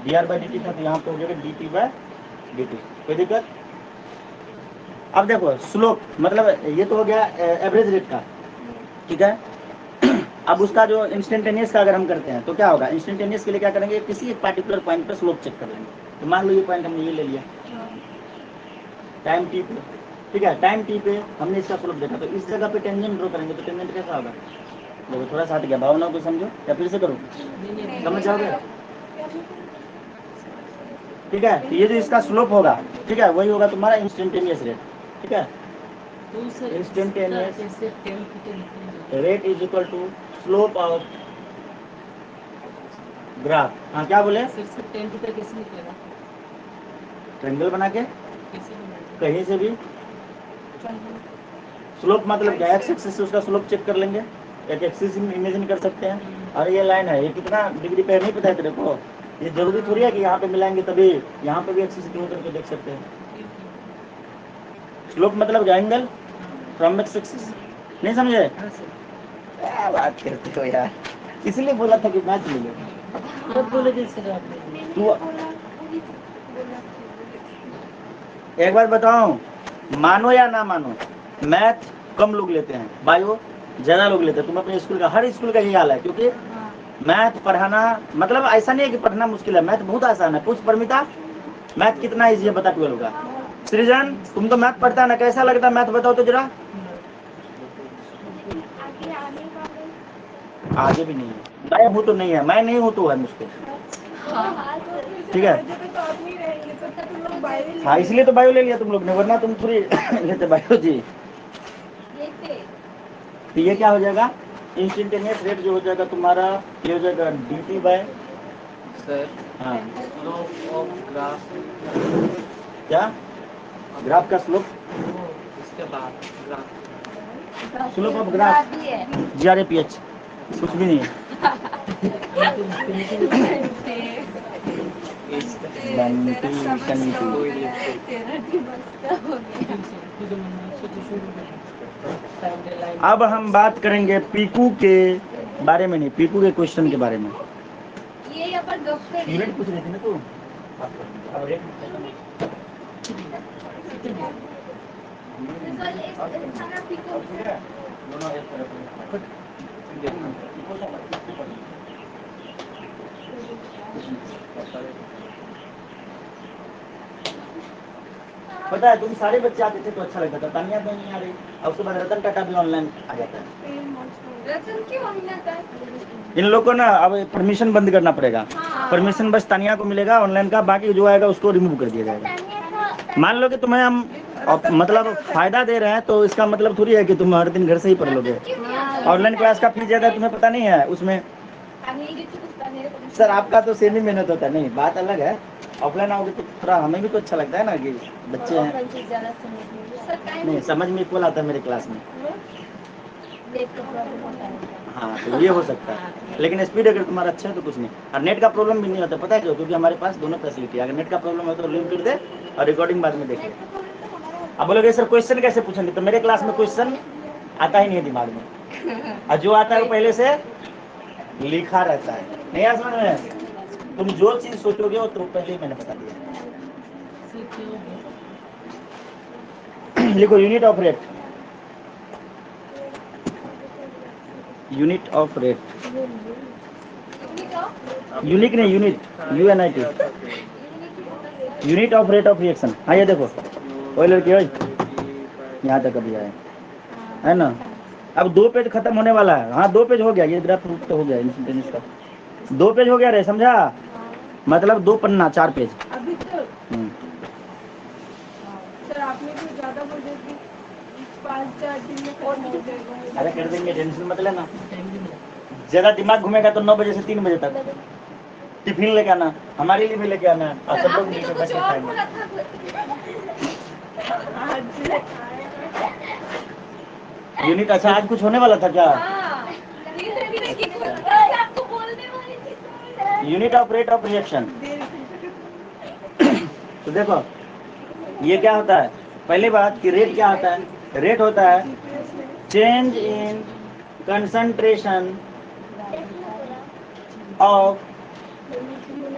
Speaker 1: dr by dt था, तो यहाँ पे हो जाएगा dt बाय dt। कोई दिक्कत? अब देखो स्लोप, मतलब ये तो हो गया एवरेज रेट का, ठीक है। अब उसका जो इंस्टेंटेनियस का अगर हम करते हैं तो क्या होगा? इंस्टेंटेनियस के लिए क्या करेंगे? किसी एक पार्टिकुलर पॉइंट पर स्लोप चेक कर लेंगे। तो मान लो ये पॉइंट हमने ये ले लिया टाइम टी पे, ठीक है। टाइम टी पे हमने इसका स्लोप देखा, तो इस जगह पे टेंजेंट ड्रॉ करेंगे तो टेंजेंट कैसा होगा? देखो थोड़ा सा हट गया, भावना को समझो या फिर से करो, समझ जाओगे? ठीक है, तो ये जो इसका स्लोप होगा, ठीक है, वही होगा तुम्हारा इंस्टेंटेनियस रेट। ठीक है,
Speaker 3: तो सर
Speaker 1: Instantaneous.
Speaker 3: कैसे 10 फीट
Speaker 1: rate is equal to slope of graph. हाँ क्या बोले?
Speaker 3: सर 10 फीट कैसे निकलेगा?
Speaker 1: ट्रेंगल बना के
Speaker 3: कैसे बनाएंगे?
Speaker 1: कहीं से भी स्लोप मतलब क्या, एक्स एक्सिस से उसका स्लोप चेक कर लेंगे, एक एक्सिस इमेजिन कर सकते हैं। और ये लाइन है, ये कितना डिग्री पे है नहीं पता है तेरे को, ये जरूरी थोड़ी है कि यहाँ पे मिलाएंगे तभी, यहाँ पे भी एक्सिस ड्रॉ करके देख सकते हैं। स्लोप मतलब क्या, एंगल फ्रॉम एक्स एक्सिस। नहीं समझे?
Speaker 3: हाँ सर,
Speaker 1: क्या बात करते हो यार, इसलिए बोला था कि मैच ले लो।
Speaker 3: कब बोले थे सर आपने?
Speaker 1: तू एक बार बताओ, मानो या ना मानो, मैथ कम लोग लेते हैं, बायो ज्यादा लोग लेते हैं। तुम अपने स्कूल का, हर स्कूल का यही हाल है, क्योंकि मैथ पढ़ाना मतलब ऐसा नहीं है कि पढ़ना मुश्किल है, मैथ बहुत आसान है। पूछ परमिता, मैथ कितना इजी है बता 12 का। सृजन तुम तो मैथ पढ़ता है ना, कैसा लगता है मैथ बताओ तो जरा।
Speaker 5: आगे आने वाले
Speaker 1: आगे भी नहीं है, मैं हूँ तो नहीं है, मैं नहीं हूँ तो है मुझको। ठीक है, हाँ इसलिए तो बायो ले लिया तुम लोग ने, वरना तुम पूरी लेते बायोलॉजी। तो ये क्या हो जाएगा, इंस्टेंटेनियस रेट जो हो जाएगा तुम्हारा, ये हो जाएगा dt बाय,
Speaker 4: सर
Speaker 1: हाँ
Speaker 4: स्लोप ऑफ ग्राफ
Speaker 1: क्या, ग्राफ का स्लोप,
Speaker 4: इसके बाद graph
Speaker 1: slope of graph GRAPH कुछ भी नहीं है। अब हम बात करेंगे पीकू के बारे में, नहीं पीकू के क्वेश्चन के बारे में।
Speaker 2: ये यहाँ पर डॉक्टर
Speaker 1: यूनिट पूछ रही थी ना तू, अब रेट दोनों एक तरफ पता है, तुम सारे बच्चे आते थे तो अच्छा लगता था, तानिया तो नहीं आ रही, और उसके बाद रतन टाटा भी ऑनलाइन आ जाता है।
Speaker 2: रतन क्यों हमने आता है?
Speaker 1: इन लोग को ना अब परमिशन बंद करना पड़ेगा, परमिशन बस तानिया को मिलेगा ऑनलाइन का, बाकी जो आएगा उसको रिमूव कर दिया जाएगा। मान लो कि तुम्हें हम मतलब फायदा दे रहे हैं, तो इसका मतलब थोड़ी है कि तुम हर दिन घर से ही पढ़ लोगे। ऑनलाइन क्लास का फीस ज्यादा है, तुम्हें पता नहीं है उसमें। सर आपका तो सेम ही मेहनत होता है, नहीं बात अलग है, ऑफलाइन आओगे तो थोड़ा हमें भी तो अच्छा लगता है ना कि बच्चे हैं। नहीं समझ में इक्वल आता है मेरे क्लास में। हाँ तो ये हो सकता है, लेकिन स्पीड अगर तुम्हारा अच्छा है तो कुछ नहीं। और नेट का प्रॉब्लम भी नहीं होता, पता है क्यों? क्योंकि हमारे पास दोनों फैसिलिटी है, अगर नेट का प्रॉब्लम हो तो लिंक कर दे और रिकॉर्डिंग बाद में देख ले। अब बोलोगे सर क्वेश्चन कैसे पूछेंगे, तो मेरे क्लास में क्वेश्चन आता ही नहीं है दिमाग में, और जो आता है वो पहले से लिखा रहता है। नहीं आ समझ में? तुम जो चीज सोचोगे वो तो पहले ही मैंने बता दिया। लिखो unit of rate, unit of rate, unique नहीं unit, UNIT, unit of rate of reaction. हाँ ये देखो वही लड़की है, यहाँ तक अभी आए है ना। अब 2 पेज खत्म होने वाला है, हाँ 2 पेज हो गया, ये ग्राफ तो हो गया इंस्टेंटेनियस का, 2 पेज हो गया रे, समझा? मतलब 2 पन्ना 4 पेज।
Speaker 2: अभी तो
Speaker 1: हम्म।
Speaker 2: सर आपने तो ज्यादा बोल दिया कि 5-4 दिन में और नहीं जाएगा।
Speaker 1: अरे कर देंगे, टेंशन मत लेना। ज्यादा दिमाग घूमेगा तो 9 बजे से 3 बजे तक टिफिन लेके आना, हमारे लिए भी लेके आना, और सब लोग
Speaker 2: आपने
Speaker 1: मिलकर
Speaker 2: तो
Speaker 1: बैठ
Speaker 2: कुछ
Speaker 1: के
Speaker 2: और
Speaker 1: खाएंगे।
Speaker 2: बोला था।
Speaker 1: यूनिट अच्छा आज कुछ होने वाला था क्या?
Speaker 2: हाँ, आपको बोलने वाली थी।
Speaker 1: Unit of rate of reaction. तो देखो ये क्या होता है, पहली बात कि रेट क्या होता है, रेट होता है चेंज इन कंसंट्रेशन ऑफ,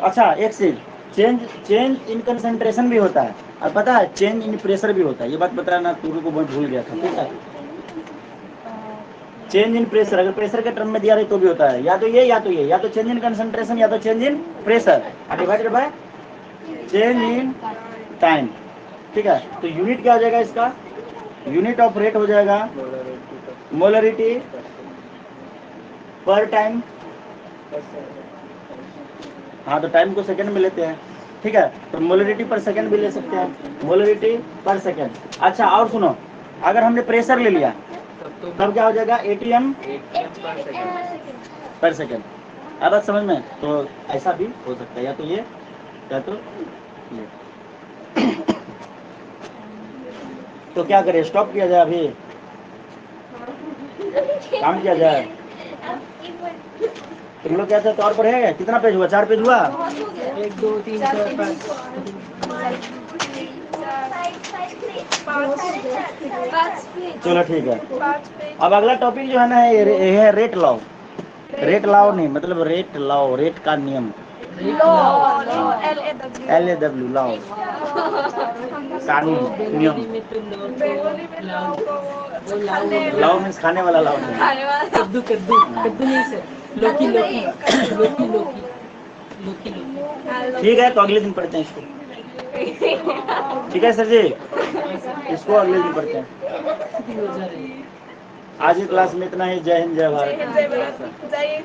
Speaker 1: अच्छा एक चीज, चेंज इन कंसंट्रेशन भी होता है, और पता है चेंज इन प्रेशर भी होता है। ये बात बताना तुमको को बहुत भूल गया था, ठीक है? चेंज इन प्रेशर, अगर प्रेशर के टर्म में दिया रहे तो भी होता है, या तो ये या तो ये, या तो चेंज इन कंसंट्रेशन या तो change in pressure, divided by change in time. ठीक है, तो यूनिट क्या हो जाएगा इसका, यूनिट ऑफ रेट हो जाएगा मोलरिटी पर टाइम। हाँ तो टाइम को सेकंड में लेते हैं, ठीक है, तो मोलरिटी पर सेकंड भी ले सकते हैं, मोलरिटी पर सेकंड। अच्छा और सुनो, अगर हमने प्रेशर ले लिया तब क्या हो जाएगा, एटीएम पर सेकंड। अब बात समझ में, तो ऐसा भी हो सकता है, या तो ये या तो ये। तो क्या करें, स्टॉप किया जाए अभी, काम किया जाए? तुम लोग क्या चाहते और पढ़ेंगे? कितना पेज हुआ, 4 पेज हुआ?
Speaker 3: 1 2 3 4 5
Speaker 1: चलो ठीक है। अब अगला टॉपिक जो है ना ये है रेट लॉ। रेट लॉ नहीं, मतलब रेट लॉ, रेट का नियम, LAW लॉ, कानून नियम। लॉ मीन्स खाने वाला लॉ नहीं।
Speaker 3: कद्दू कद्दू कद्दू नहीं सर, लौकी लौकी लौकी लौकी लौकी लौकी।
Speaker 1: ठीक है, तो अगले दिन पढ़ते हैं इसको। ठीक है सर जी, इसको अगले दिन पढ़ते हैं।
Speaker 3: हो जा रही है।
Speaker 1: आज की क्लास में इतना ही। जय हिंद, जय भारत।
Speaker 2: Daí,